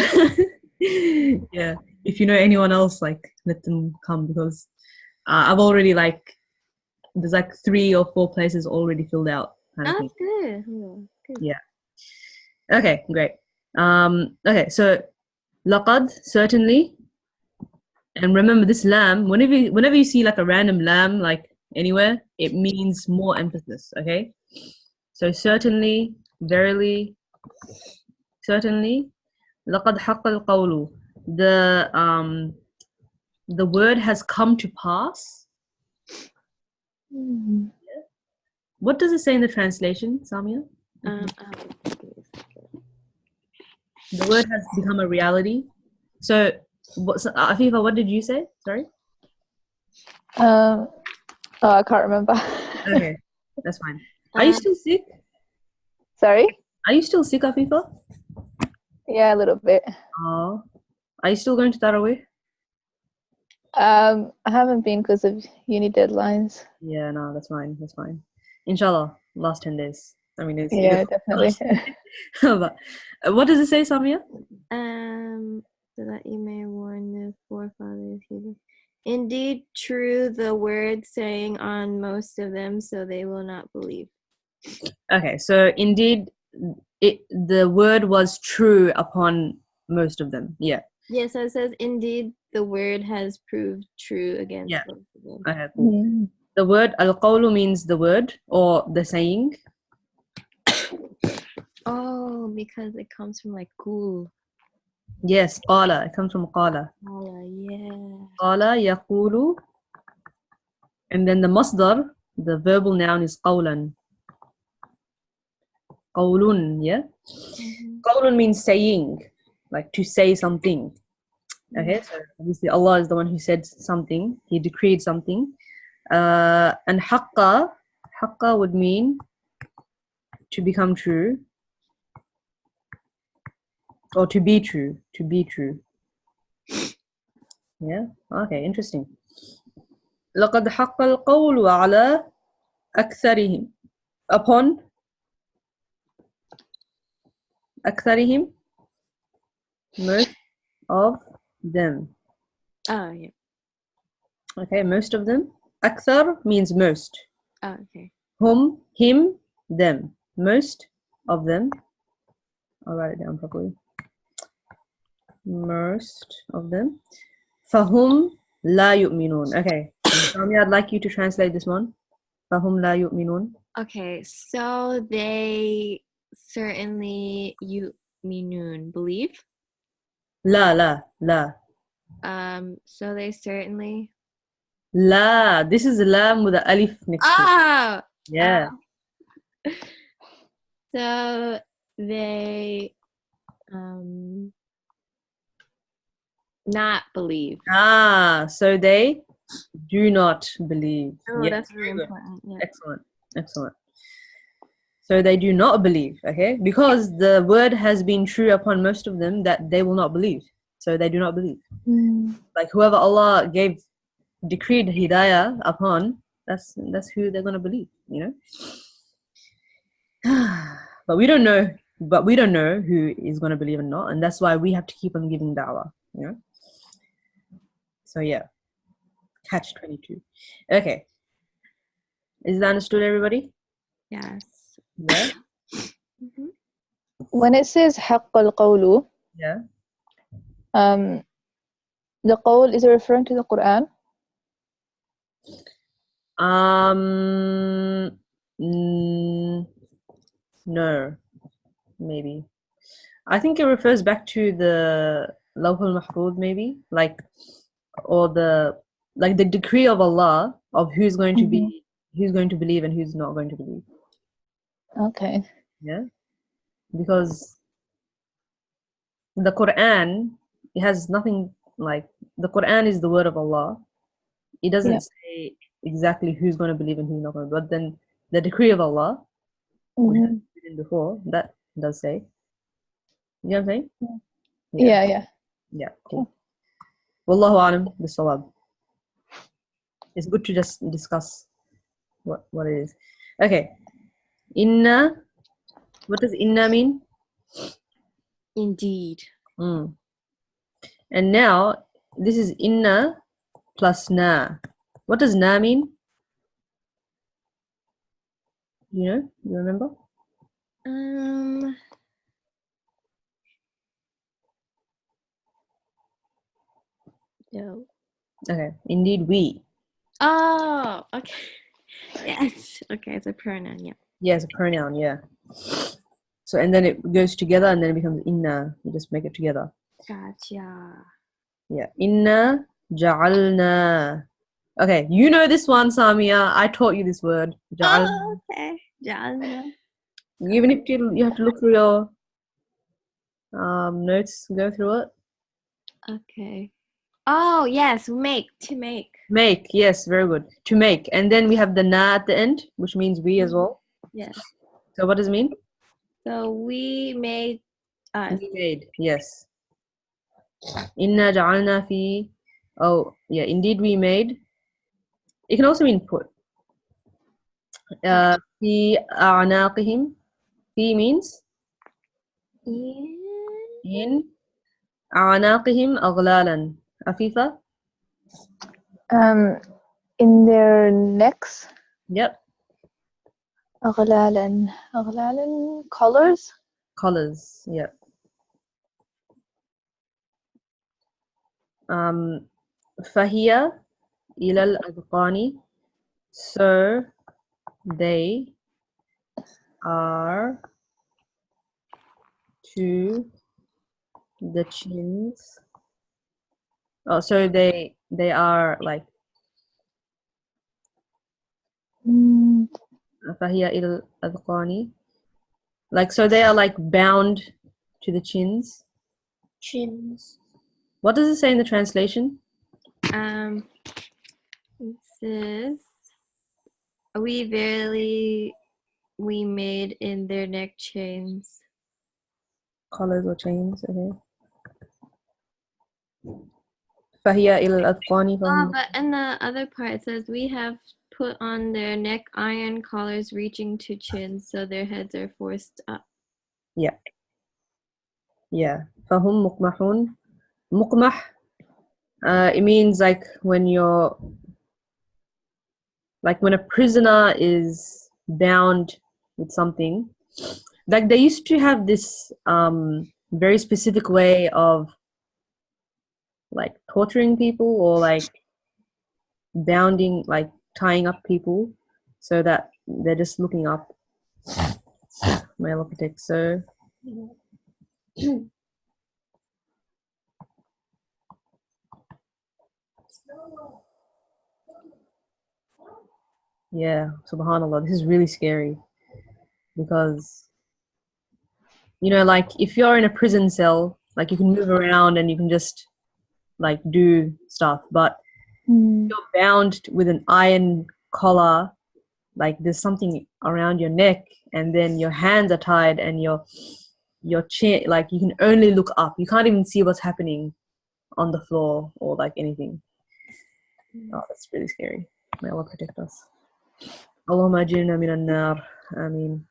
Yeah. If you know anyone else, like, let them come because I've already there's 3 or 4 places already filled out. Kind of thing. That's good. Good. Yeah. Okay, great. Okay, so laqad, certainly. And remember this lam, whenever you see a random lam anywhere, it means more emphasis, okay? So certainly, verily, certainly, laqad haqqa al-qawlu. The word has come to pass. What does it say in the translation, Samia? The word has become a reality. So, Afifa, what did you say? Sorry? I can't remember. Okay, that's fine. Are you still sick? Sorry? Are you still sick, Afifa? Yeah, a little bit. Oh. Are you still going to Tarawih? I haven't been because of uni deadlines. Yeah, no, that's fine. That's fine. Inshallah, last 10 days. I mean, it's definitely. But, what does it say, Samia? So that you may warn the forefathers. Indeed, true, the word saying on most of them, so they will not believe. Okay, so indeed, the word was true upon most of them. Yeah. Yeah, so it says, indeed, the word has proved true against most of them. Okay, cool. The word al-qawlu means the word or the saying. Oh, because it comes from qul. Yes, qala. It comes from qala. Qala, yeah. Qala yaqulu. And then the masdar, the verbal noun is qawlan. Qawlun, yeah? Qawlun means saying, to say something. Okay, so obviously Allah is the one who said something. He decreed something. And haqqa would mean to become true. Or to be true. Yeah, okay, interesting. لقد حق القول على أكثرهم. upon أكثرهم, most of them. Oh, yeah. Okay, most of them. أكثر means most. Oh, okay. Hum, him, them. Most of them. I'll write it down properly. Most of them. فهم لا يؤمنون. Okay, Sami, I'd like you to translate this one. فهم لا يؤمنون. Okay, so they certainly yu'minun, believe. لا. So they certainly. لا, this is lam with the alif next to it. Oh. Yeah. So they not believe. So they do not believe. Oh, Yeah, that's very really good. important. Yeah. Excellent. So they do not believe, okay? Because the word has been true upon most of them that they will not believe. So they do not believe. Like whoever Allah decreed hidayah upon, that's who they're gonna believe, you know? But we don't know who is gonna believe or not, and that's why we have to keep on giving da'wah, you know? So yeah. Catch 22. Okay. Is that understood, everybody? Yes. Yeah. Mm-hmm. When it says حق القول, Yeah. the qawl is it referring to the Quran? No, maybe. I think it refers back to the Lawh al-Mahfuz, maybe, or the decree of Allah of who's going to believe and who's not going to believe. Okay. Yeah, because the Quran, it has nothing like the Quran is the word of Allah. It doesn't say exactly who's going to believe and who's not going to. But then the decree of Allah, which has been before, that does say. You know what I'm saying? Yeah. Yeah. Cool. Wallahu alam bisawab. It's good to just discuss what it is. Okay. Inna. What does inna mean? Indeed. And now this is inna plus na. What does na mean? You remember? No. Okay. Indeed, we. Oh, okay. Yes. Okay, it's a pronoun, yeah. Yeah, it's a pronoun, yeah. So, and then it goes together and then it becomes inna. You just make it together. Gotcha. Yeah. Inna ja'alna. Okay, you know this one, Samia. I taught you this word. Ja'alna. Oh, okay. Ja'alna. Even if you have to look through your notes, go through it. Okay. Oh, yes, to make. Make, yes, very good. To make. And then we have the na at the end, which means we as well. Yes. So what does it mean? So we made us. We made, yes. Inna ja'alna fi. Oh, yeah, indeed we made. It can also mean put. Fi a'naqihim. Fi means in a'naqihim aghlalan. Afifa? In their necks. Yep. أغلالا collars. Collars, yep. Fahiya ilal adqani. So they are to the chins. Oh, so they are like fahiya ilal adqani. Like, so they are like bound to the chins. Chins. What does it say in the translation? It says, we made in their neck chains. Collars or chains, okay. فهي إلى الأذقان Oh, but in the other part it says we have put on their neck iron collars reaching to chins, so their heads are forced up. Yeah. Yeah. فهم مقمحون. مقمح, it means like when you're, like when a prisoner is bound with something. Like they used to have this very specific way of like torturing people or like bounding, like tying up people so that they're just looking up. My architect. So yeah, subhanallah, this is really scary because you know, like if you're in a prison cell, like you can move around and you can just like do stuff, but you're bound with an iron collar, like there's something around your neck and then your hands are tied and your chin, like you can only look up, you can't even see what's happening on the floor or like anything. Oh, that's really scary. May Allah protect us. Allahumma ajirna minan nar. Ameen.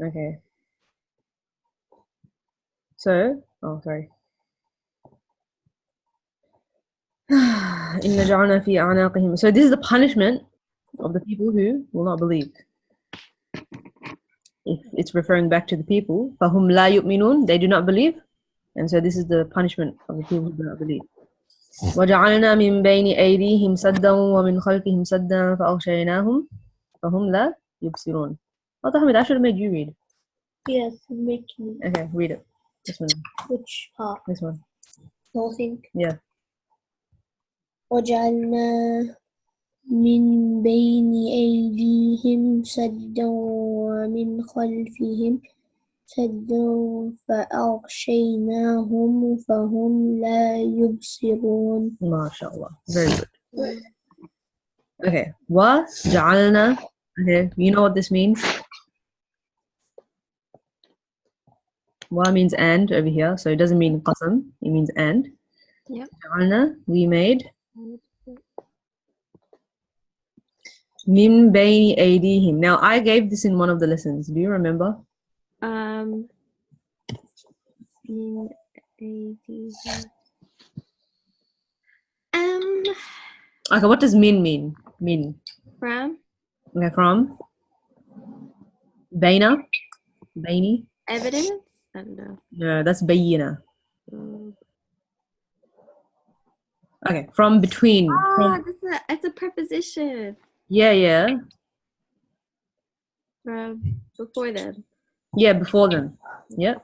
Okay, so sorry. إِنَّ جَعَلْنَا فِي أَعْنَاقِهِمْ. So this is the punishment of the people who will not believe. If it's referring back to the people, فَهُمْ لَا يُؤْمِنُونَ, they do not believe, and so this is the punishment of the people who do not believe. وَجَعَلْنَا مِنْ بَيْنِ أَيْدِيهِمْ سَدًّا وَمِنْ خَلْفِهِمْ سَدًّا فَأَغْشَيْنَاهُمْ فَهُمْ لَا يُبْصِرُونَ. Oh, Tahmid, I should have made you read. Yes, make me. Okay, read it. This one. Which part? This one. The whole thing. Yeah. وجعلنا من بين أيديهم سدا ومن خلفهم سدا فأغشيناهم فهم لا يبصرون. MashaAllah. Very good. Okay. وَجَعَلْنَا. Okay, you know what this means? Wa means and over here, so it doesn't mean qasam, it means and. Yep. Ja'alna, we made. Min bayni aydihim. Now I gave this in one of the lessons. Do you remember? Min aydihim. Okay, what does min mean? Min. From Okay, from. Bayna. Bayni. evidence? I don't know. No, that's bayina. Okay, from between. From, It's a preposition. yeah. From before them. Yeah, before them. Yeah.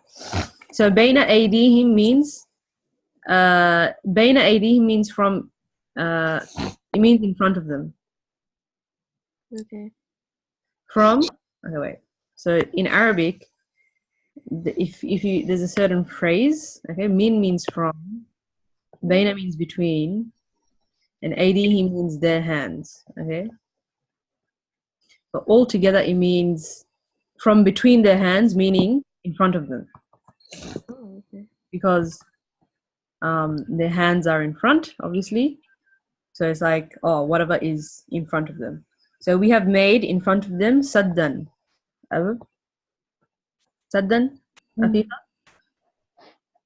So bayna aydihim means bayna aydihim means from it means in front of them. Okay. From, okay, wait. So in Arabic, if you there's a certain phrase, okay, min means from, bayna means between, and aydihim means their hands, okay. But all together it means from between their hands, meaning in front of them. Oh, okay. Because their hands are in front, obviously. So it's like, oh, whatever is in front of them. So we have made in front of them saddan. Saddan, Afifa?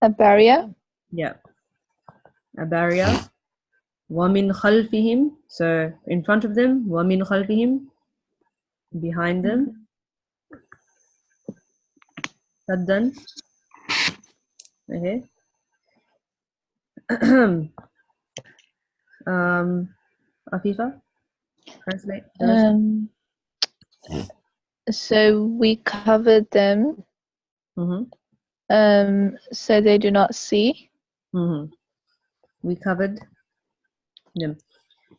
A barrier. Yeah. A barrier. وَمِنْ خَلْفِهِمْ. So in front of them. وَمِنْ خَلْفِهِمْ. Behind them. Saddan. Okay. Afifa, translate. So we covered them so they do not see. We covered them.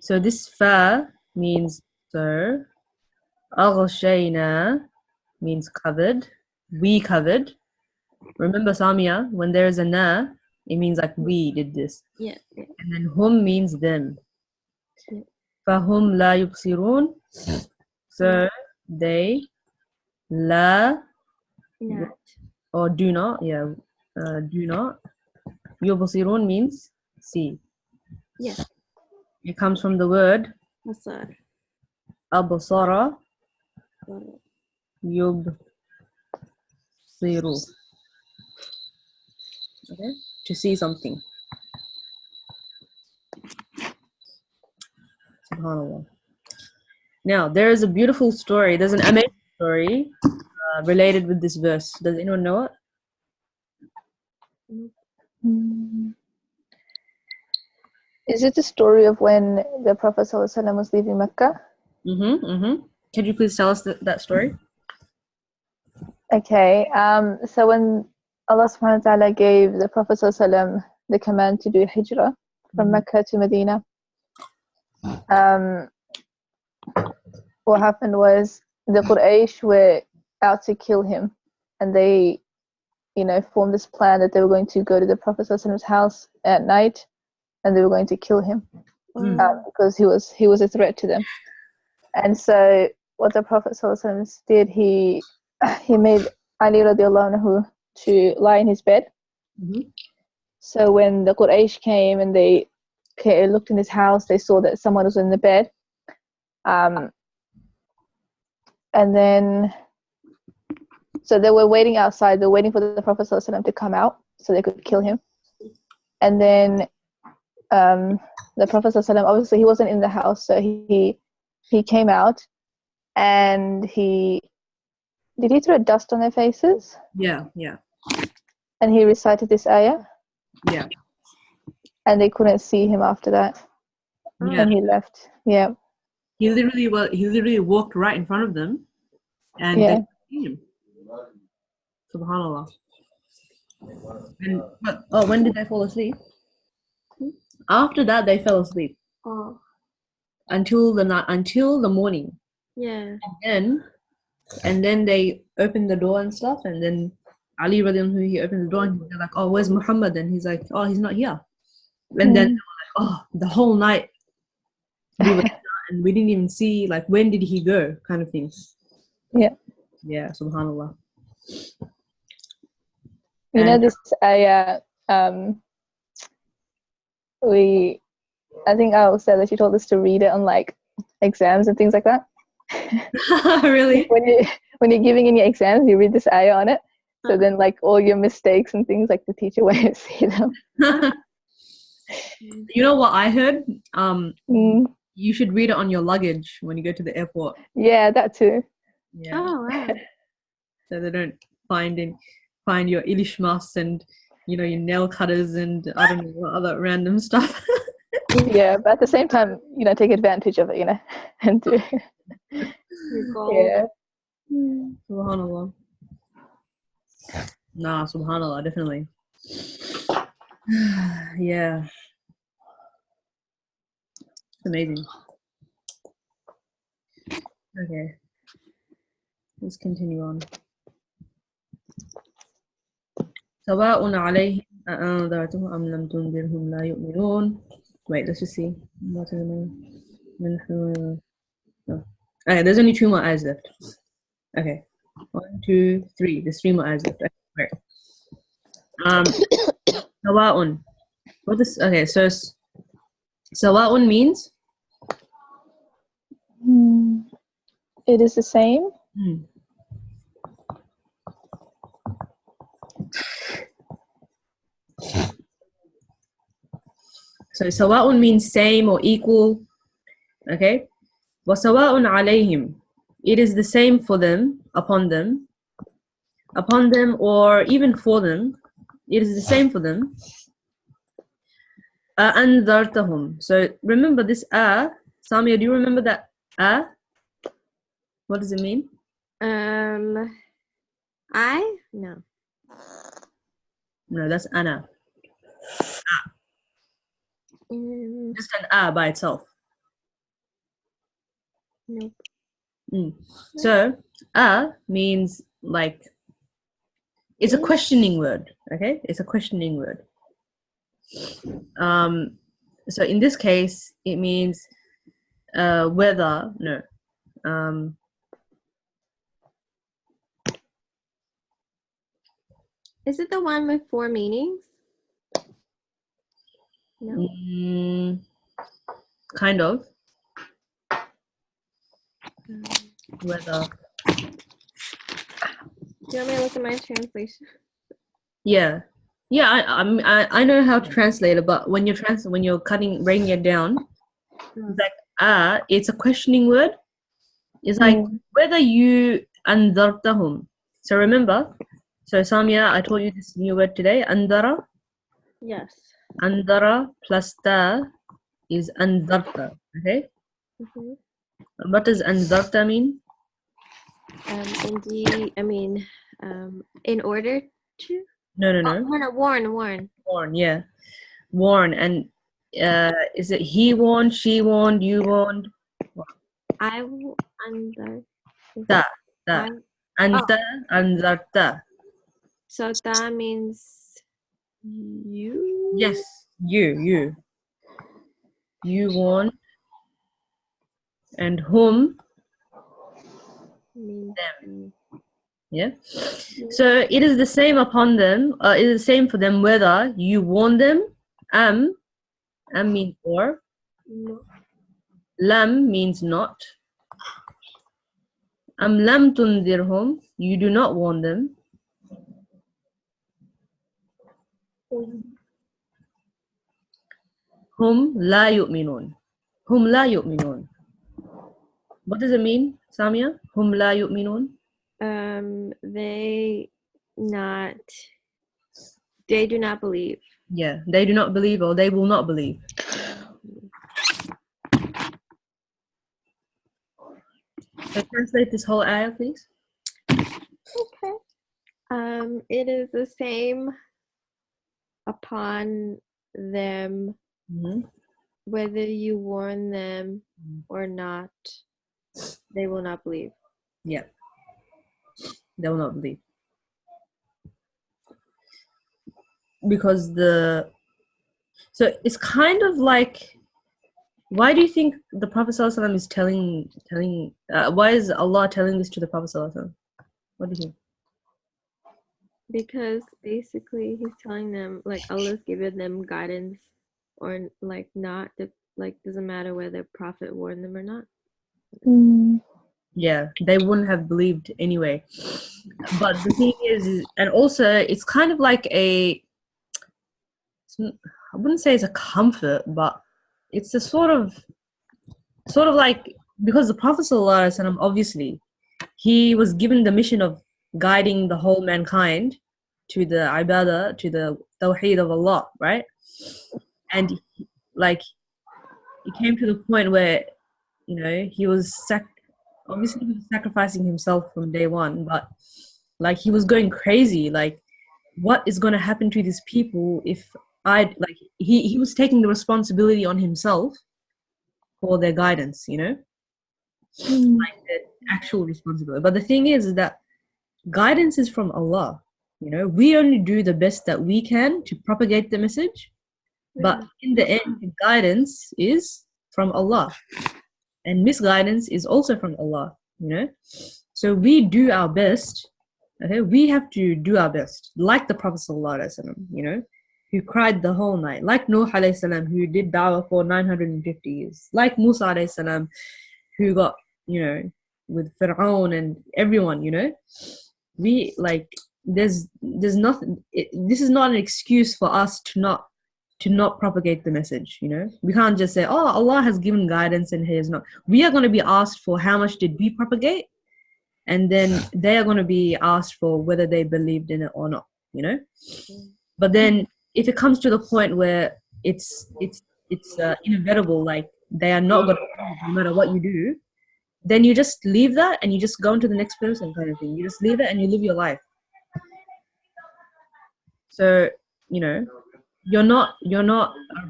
So this fa means so. أغشينا means covered. We covered. Remember, Samia, when there is a na, it means like we did this. Yeah. And then hum means them. Yeah. فهم لا يبصرون. So they la Not. or do not, yeah, do not. يبصرون means see. Yeah. It comes from the word Basar. absara yubsiru. Okay, to see something. SubhanAllah. Now, there is a beautiful story. There's an amazing story related with this verse. Does anyone know it? Mm. Is it the story of when the Prophet ﷺ was leaving Mecca? Can you please tell us that story? Okay. So when Allah subhanahu wa ta'ala gave the Prophet ﷺ the command to do hijrah from Mecca to Medina, what happened was the Quraysh were out to kill him, and they, formed this plan that they were going to go to the Prophet ﷺ's house at night, and they were going to kill him because he was a threat to them. And so what the Prophet ﷺ did, he made Ali radiallahu anhu to lie in his bed. So when the Quraysh came and they looked in his house, they saw that someone was in the bed. And then, so they were waiting outside. They were waiting for the Prophet ﷺ to come out so they could kill him. And then the Prophet ﷺ, obviously he wasn't in the house, so he came out and did he throw dust on their faces? Yeah. And he recited this ayah? Yeah. And they couldn't see him after that. Yeah. And he left. Yeah. He literally walked right in front of them and they couldn't see him. SubhanAllah. And when did they fall asleep? After that they fell asleep. Oh. Until the morning. Yeah. And then they opened the door and stuff, and then Ali radiallahu anhu, he opened the door and they're like, oh, where's Muhammad? And he's like, oh, he's not here. And then they were like, oh, the whole night we were and we didn't even see, like, when did he go, kind of thing. Yeah, subhanAllah. You know this ayah, I think I also said that you told us to read it on like exams and things like that. Really? When you're giving in your exams, you read this ayah on it. So then like all your mistakes and things, like the teacher won't see them. You know what I heard? You should read it on your luggage when you go to the airport. Yeah, that too. Yeah. Oh, wow. So they don't find your ilishmas and your nail cutters and I don't know what other random stuff. Yeah, but at the same time, take advantage of it, and do. Yeah. Subhanallah. Nah, subhanallah, definitely. Yeah. Amazing. Okay. Let's continue on. سواء عليهم أأنذرتهم أم لم تنذرهم لا يؤمنون. Wait, let's just see. Okay, there's only 2 more eyes left. Okay. 1, 2, 3. There's 3 more eyes left. Okay. سواء. What is okay? So سواء means. It is the same. So سواء means same or equal. Okay. وسواء عليهم. It is the same for them, upon them, or even for them. It is the same for them. أنذرتهم. So remember this Samia, do you remember that What does it mean? I? No. No, that's ana. Just an by itself. Nope. So means like, it's a questioning word. Okay, it's a questioning word. So in this case, it means whether Is it the one with 4 meanings? No. kind of. Whether. Do you want me to look at my translation? Yeah. I know how to translate it, but when you're writing it down, it's like it's a questioning word. It's like whether you andartahum. So remember, so Samia, I told you this new word today, andara. Yes. Andara plus ta is andarta. Okay. What does andarta mean? Indeed, I mean, in order to. No. Warn. Warn, yeah. Warn. And is it he warned, she warned, you warned? I will under. Ta. Anta, anzarta. So that means you. Yes, you. You warned. And whom? Them. Yeah. So it is the same upon them. It is the same for them whether you warn them. Am means or. No. Lam means not. Am lam tundirhum. You do not warn them. Hum la yu'minun. Hum la yu'minun. What does it mean, Samia? Hum la yu'minun. They do not believe. Yeah, they do not believe or they will not believe. So translate this whole ayah, please. Okay. It is the same upon them, whether you warn them or not. They will not believe. Yeah, they will not believe. Because so it's kind of like, why do you think the Prophet ﷺ is telling why is Allah telling this to the Prophet ﷺ? What do you think? Because basically he's telling them, like, Allah's given them guidance or like not, like doesn't matter whether Prophet warned them or not. Yeah, they wouldn't have believed anyway. But the thing is, and also it's kind of like I wouldn't say it's a comfort, but it's a sort of like, because the Prophet ﷺ, obviously he was given the mission of guiding the whole mankind to the ibadah, to the tawheed of Allah, right? And like it came to the point where, you know, he was obviously he was sacrificing himself from day one, but like he was going crazy, like what is going to happen to these people if he was taking the responsibility on himself for their guidance, you know, like the actual responsibility. But the thing is that guidance is from Allah, you know. We only do the best that we can to propagate the message, but in the end, guidance is from Allah, and misguidance is also from Allah, you know. So we do our best. Okay, we have to do our best, like the Prophet ﷺ, you know, who cried the whole night, like Nuh alayhi salam, who did da'wah for 950 years, like Musa alayhi salam, who got, you know, with Fir'aun and everyone, you know. We like there's nothing. This is not an excuse for us to not propagate the message, you know. We can't just say, oh, Allah has given guidance and he has not. We are going to be asked for how much did we propagate, and then they are going to be asked for whether they believed in it or not, you know. But then if it comes to the point where it's inevitable, like they are not going to believe no matter what you do, then you just leave that and you just go into the next person, kind of thing. You just leave it and you live your life. So, you know, you're not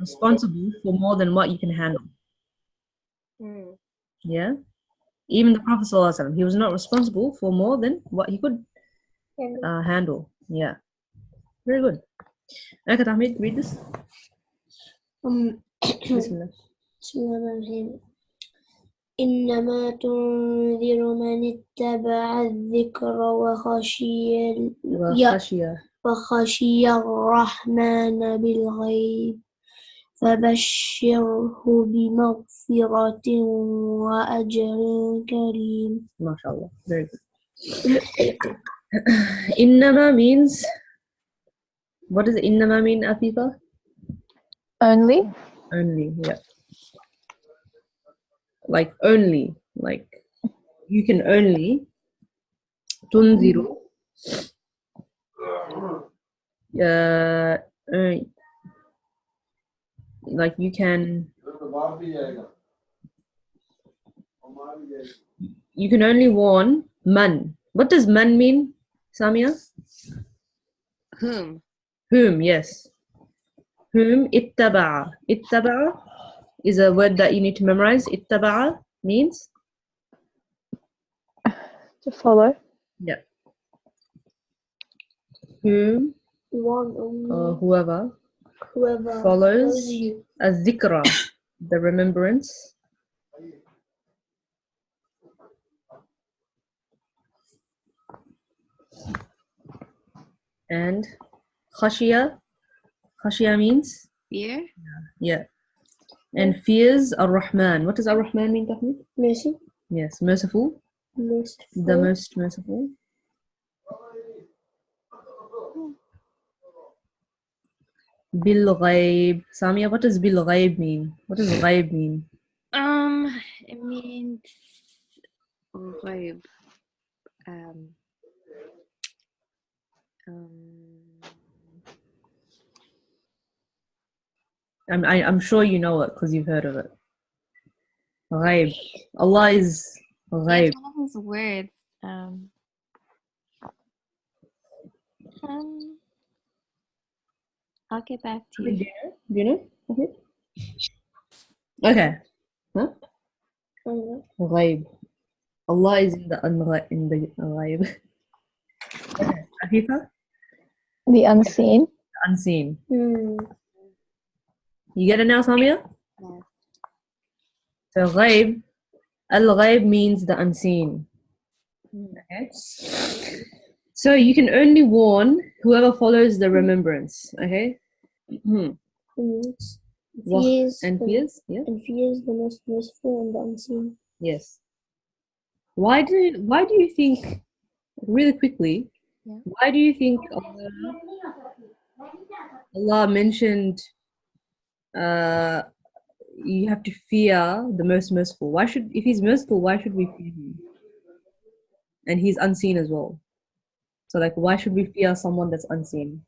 responsible for more than what you can handle. Yeah. Even the Prophet ﷺ, he was not responsible for more than what he could handle. Yeah. Very good. Okay, Tahmid, read this. Bismillah. Bismillahirrahmanirrahim. إنما تنذر من اتبع الذكر وخشي الرحمن بالغيب فبشره بمغفرة وأجر كريم. MashaAllah. Very good. Innama means, what does innama mean, Afifa? Only. Only, yeah. Like only, like you can only tunziru. Uh, like you can only warn man. What does man mean, Samia? Whom? Whom, yes. Whom ittaba'a. Ittaba'a is a word that you need to memorize. Ittaba'a means? To follow. Yeah. Whom One only. or whoever Whoever follows you. a dhikra, the remembrance. And khashiya. Khashiya means? Fear? Yeah. And fears ar-Rahman. What does ar-Rahman mean, Tahmid? Mercy. Yes, merciful. Merciful. The most merciful. Bil ghaib. Samia, what does bil ghaib mean? What does ghaib mean? It means ghaib. I'm sure you know it because you've heard of it. Ghaib. Allah is Yeah, ghaib. it's one of his words. I'll get back to you. Do you know? Okay. Okay. Huh? Ghaib. Allah is in the ghaib. Okay. Afifa? The unseen. Unseen. Hmm. You get it now, Samia? Yeah. So ghaib, al-ghaib means the unseen. Okay. So you can only warn whoever follows the remembrance. Okay. Fears. And fears. Yeah. And fears the most merciful and the unseen. Yes. Why do you think, really quickly? Yeah. Why do you think Allah mentioned you have to fear the most merciful? If he's merciful, why should we fear him? And he's unseen as well. So like, why should we fear someone that's unseen?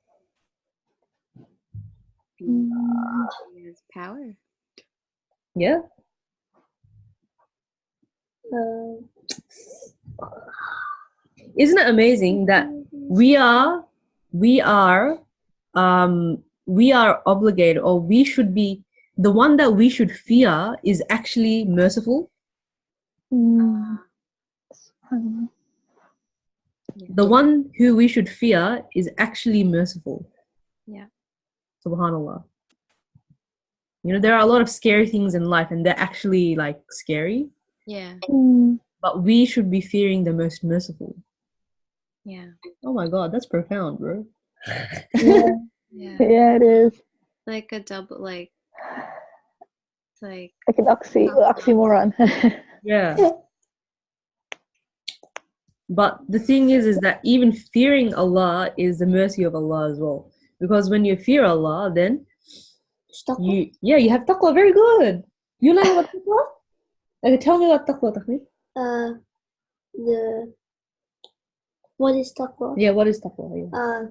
His power. Yeah. Isn't it amazing that we are obligated, or we should be, the one that we should fear is actually merciful. The one who we should fear is actually merciful. Yeah. Subhanallah. You know, there are a lot of scary things in life and they're actually like scary. Yeah. But we should be fearing the most merciful. Yeah. Oh my God, that's profound, bro. Yeah. Yeah, it is. Like a double, like, it's like an oxymoron. Yeah. But the thing is that even fearing Allah is the mercy of Allah as well. Because when you fear Allah, then you have taqwa. Very good. You learn what taqwa? Okay, tell me what taqwa, Tahmid. What is taqwa? Yeah, what is taqwa? Yeah.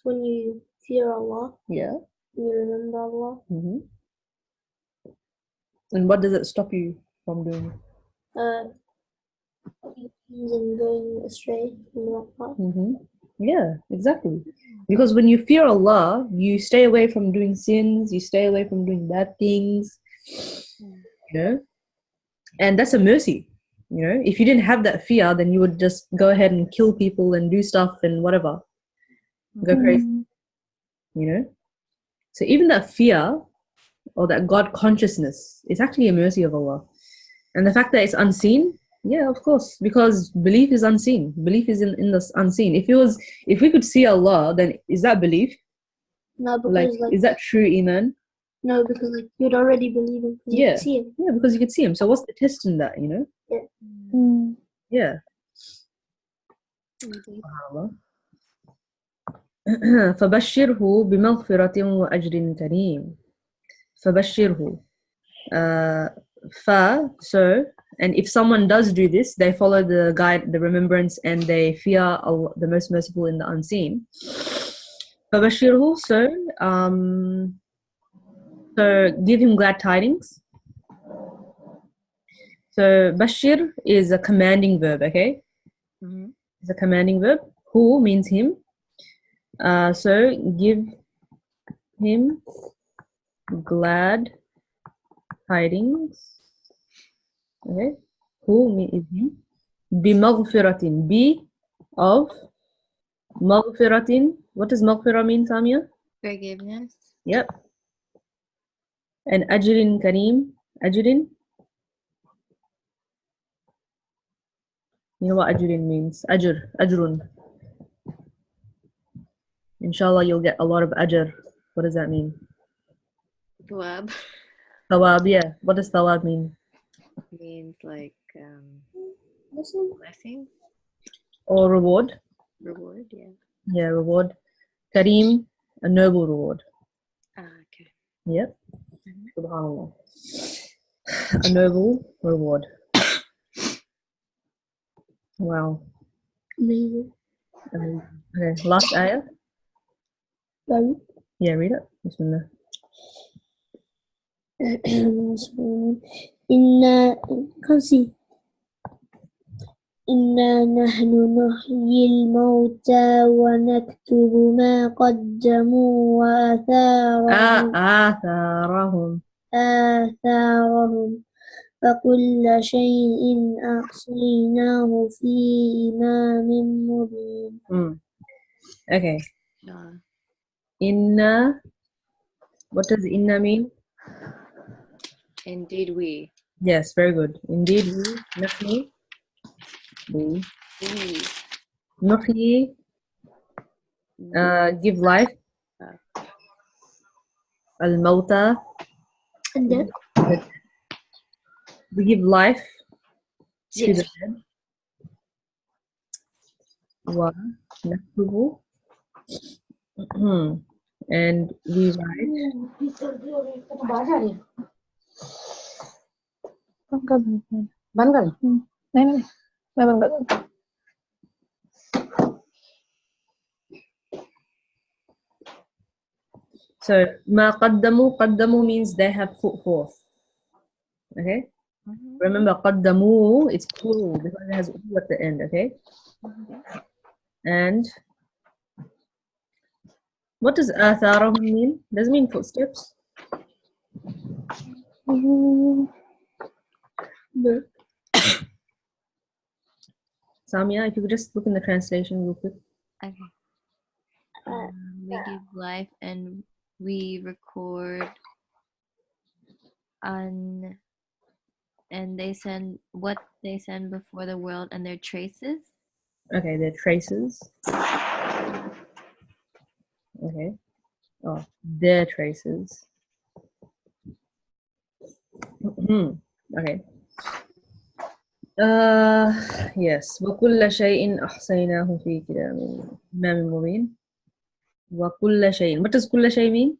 When you fear Allah. Yeah. You remember Allah. Mm-hmm. And what does it stop you from doing? And going astray from the right path. Mm-hmm. Yeah, exactly. Because when you fear Allah, you stay away from doing sins, you stay away from doing bad things, you know? And that's a mercy, you know? If you didn't have that fear, then you would just go ahead and kill people and do stuff and whatever. Go crazy, you know? So even that fear or that God consciousness is actually a mercy of Allah. And the fact that it's unseen, yeah, of course, because belief is unseen. Belief is in the unseen. If we could see Allah, then is that belief? No, because is that true iman? No, because like you'd already believe him because you Yeah. could see him. Yeah, because you could see him. So what's the test in that, you know? Mm. Yeah. Indeed. SubhanAllah. فبشره بمغفرة وأجر كريم. فبشره. So, and if someone does do this, they follow the guide, the remembrance, and they fear Allah, the most merciful in the unseen. فبشره, so give him glad tidings. So bashir is a commanding verb, okay? Mm-hmm. It's a commanding verb. Who means him. So give him glad tidings. Okay. Who is him? بمغفرة. B of مغفرة. What does مغفرة mean, Samia? Forgiveness. Yep. And أجر كريم. أجر. You know what أجر means? أجر. أجر. Inshallah, you'll get a lot of أجر. What does that mean? Thawab Thawab, yeah. What does thawab mean? means like Listen. blessing, Or reward. reward. Yeah. Yeah, reward. Kareem, a noble reward. Okay. Yep. Subhanallah. A noble reward. Wow. Amazing. Okay, last ayah. Right. Yeah, read it. Bismillah. إنا كوسي إنا نحن نحيي الموتى ونكتب ما قدموا آثارهم. آثارهم وكل شيء أحصيناه في إمام مبين. Okay. Inna. What does inna mean? Indeed, we. Yes, very good. Indeed, we. Nahnu. We. Nuhyi. Give life. Al-mawta. And then We give life to yes. the dead. Wa naktubu. And we write. नहीं नहीं मैं बंद कर दूँ. So ma qaddamu means they have put forth. Okay? Remember qaddamu, it's plural because it has u at the end, okay? And what does atharahum mean? Does it mean footsteps? No. Samia, if you could just look in the translation real quick. Okay. We give life and we record on, and they send what they send before the world and their traces. Okay, they're traces. Okay. Oh, their traces. Okay. Yes. وكل شيء أحصيناه في إمام مبين. وكل شيء. What does كل شيء mean?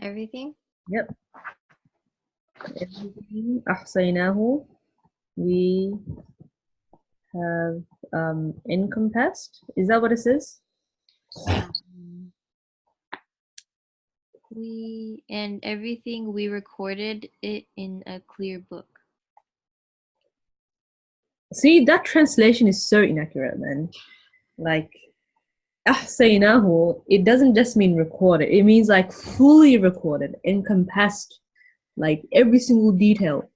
Everything. Yep. Everything أحصيناه. We have encompassed. Is that what it says? We and everything we recorded it in a clear book. See, that translation is so inaccurate, man. Like, أحصيناه, it doesn't just mean recorded. It means like fully recorded, encompassed, like every single detail.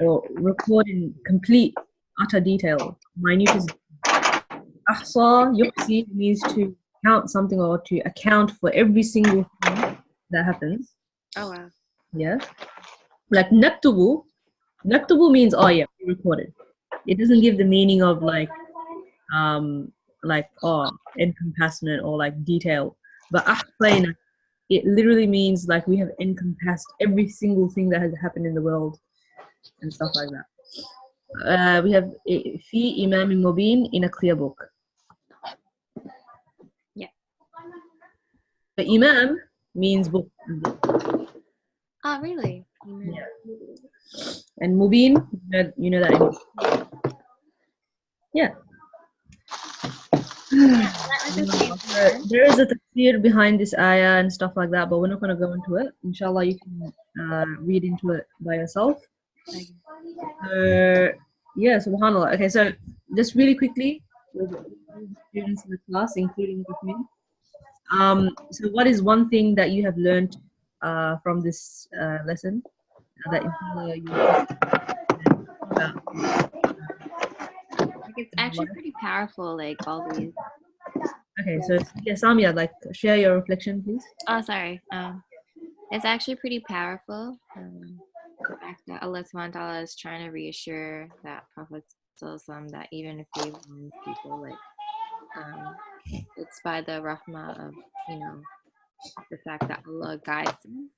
Or record in complete, utter detail. Minute. Ahsa, yuhsi means to count something or to account for every single thing that happens. Oh wow. Yeah. Like naktubu. Naktubu means, oh yeah, we recorded. It doesn't give the meaning of like encompassment or like detail. But ahsayna, it literally means like we have encompassed every single thing that has happened in the world and stuff like that. We have fi imam mubin, in a clear book. Yeah. But imam means book. Oh, really? Yeah. And mubin, you know that. Yeah. There is a tafsir behind this ayah and stuff like that, but we're not going to go into it. Inshallah, you can read into it by yourself. Yeah, subhanallah. Okay, so just really quickly, with students in the class, including with me. So what is one thing that you have learned from this lesson that inshallah you about? Like, it's actually pretty powerful, like all these. Okay, so yeah, Samia, like share your reflection, please. Oh, sorry. It's actually pretty powerful. The fact that Allah subhanahu wa ta'ala is trying to reassure that Prophet Sallallahu that even if he warns people, like it's by the rahmah of, you know, the fact that Allah guides them,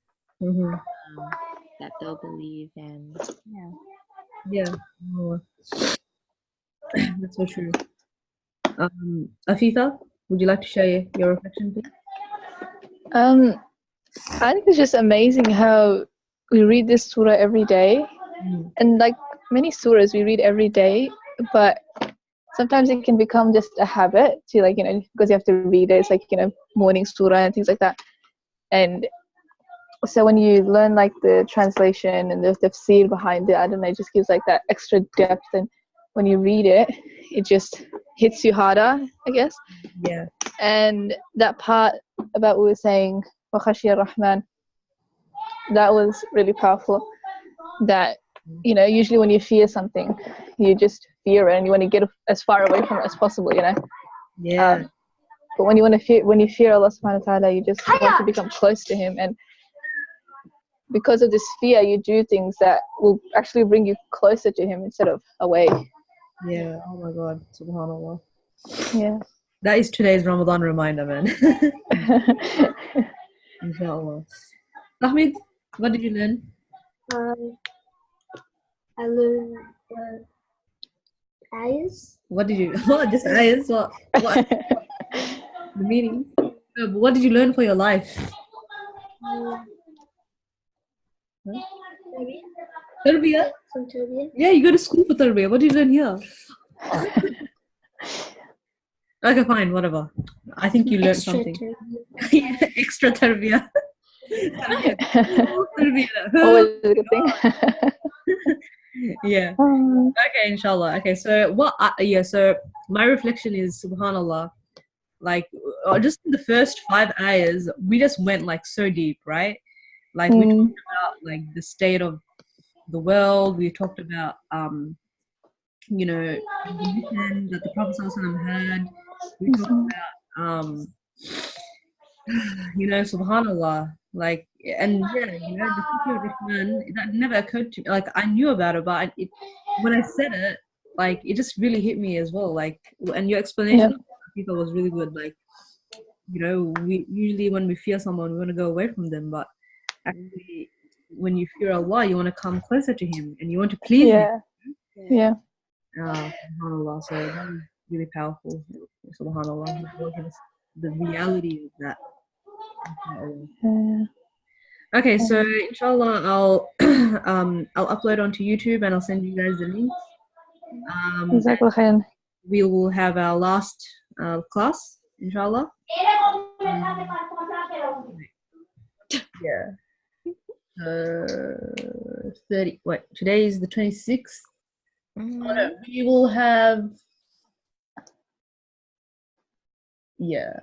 that they'll believe, and Yeah, oh, that's so true. Afifa, would you like to share your reflection, please? I think it's just amazing how we read this surah every day, and like many surahs we read every day, but sometimes it can become just a habit to, like, you know, because you have to read it. It's like, you know, morning surah and things like that. And so when you learn like the translation and the tafseer behind it, I don't know, it just gives like that extra depth, and when you read it, it just hits you harder, I guess. Yeah. And that part about what we were saying, وَخَشِيَ الرَّحْمَنِ, that was really powerful. That, you know, usually when you fear something, you just fear it and you want to get as far away from it as possible, you know. Yeah. But when you fear Allah subhanahu wa ta'ala, you just want to become close to Him, and because of this fear, you do things that will actually bring you closer to Him instead of away. Yeah. Oh my God. Subhanallah. Yeah. That is today's Ramadan reminder, man. Inshallah. Ahmed, what did you learn? I learned ayahs. What did you? Oh, just ayahs. What? The meaning? No, but what did you learn for your life? Tarbiyah? Some tarbiyah. Yeah, you go to school for tarbiyah. What did you learn here? Okay, fine, whatever. I think you learned something. Extra tarbiyah. Always a good thing. Yeah. Okay, inshallah. Okay, so so my reflection is, subhanallah, like just in the first 5 ayahs, we just went like so deep, right? Like we talked about like the state of the world. We talked about you know, the mission that the Prophet ﷺ had. We talked about you know, subhanallah, like, and yeah, you know, the Sufi of Rahman, that never occurred to me. Like, I knew about it, but when I said it, like, it just really hit me as well. Like, and your explanation of people was really good. Like, you know, we usually when we fear someone, we want to go away from them, but actually, when you fear Allah, you want to come closer to Him and you want to please Him. Yeah. Subhanallah. So that was really powerful. Subhanallah. The reality of that. Okay, so inshallah I'll I'll upload onto YouTube and I'll send you guys the links. We will have our last class, inshallah. Yeah. 30. Wait, today is the 26th. We will have. Yeah.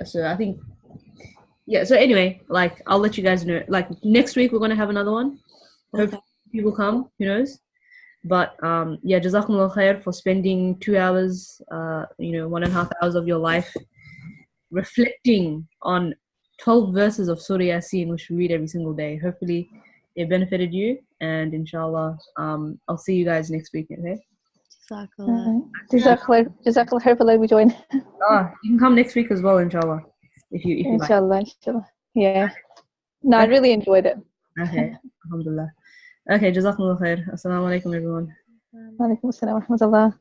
So I think. Yeah. So anyway, like I'll let you guys know. Like next week we're gonna have another one. Hopefully people come. Who knows? But yeah, Jazakumullah khair for spending 2 hours, 1.5 hours of your life reflecting on 12 verses of Surah Yaseen, which we read every single day. Hopefully it benefited you, and inshallah, I'll see you guys next week, okay? Jazakallah khair for letting me join. You can come next week as well, inshallah. If you inshallah, like. inshallah. Yeah. No, I really enjoyed it. Okay, alhamdulillah. Okay, jazakumullah khair. Assalamu alaikum, everyone. Wa alaikum assalam wa rahmatullah.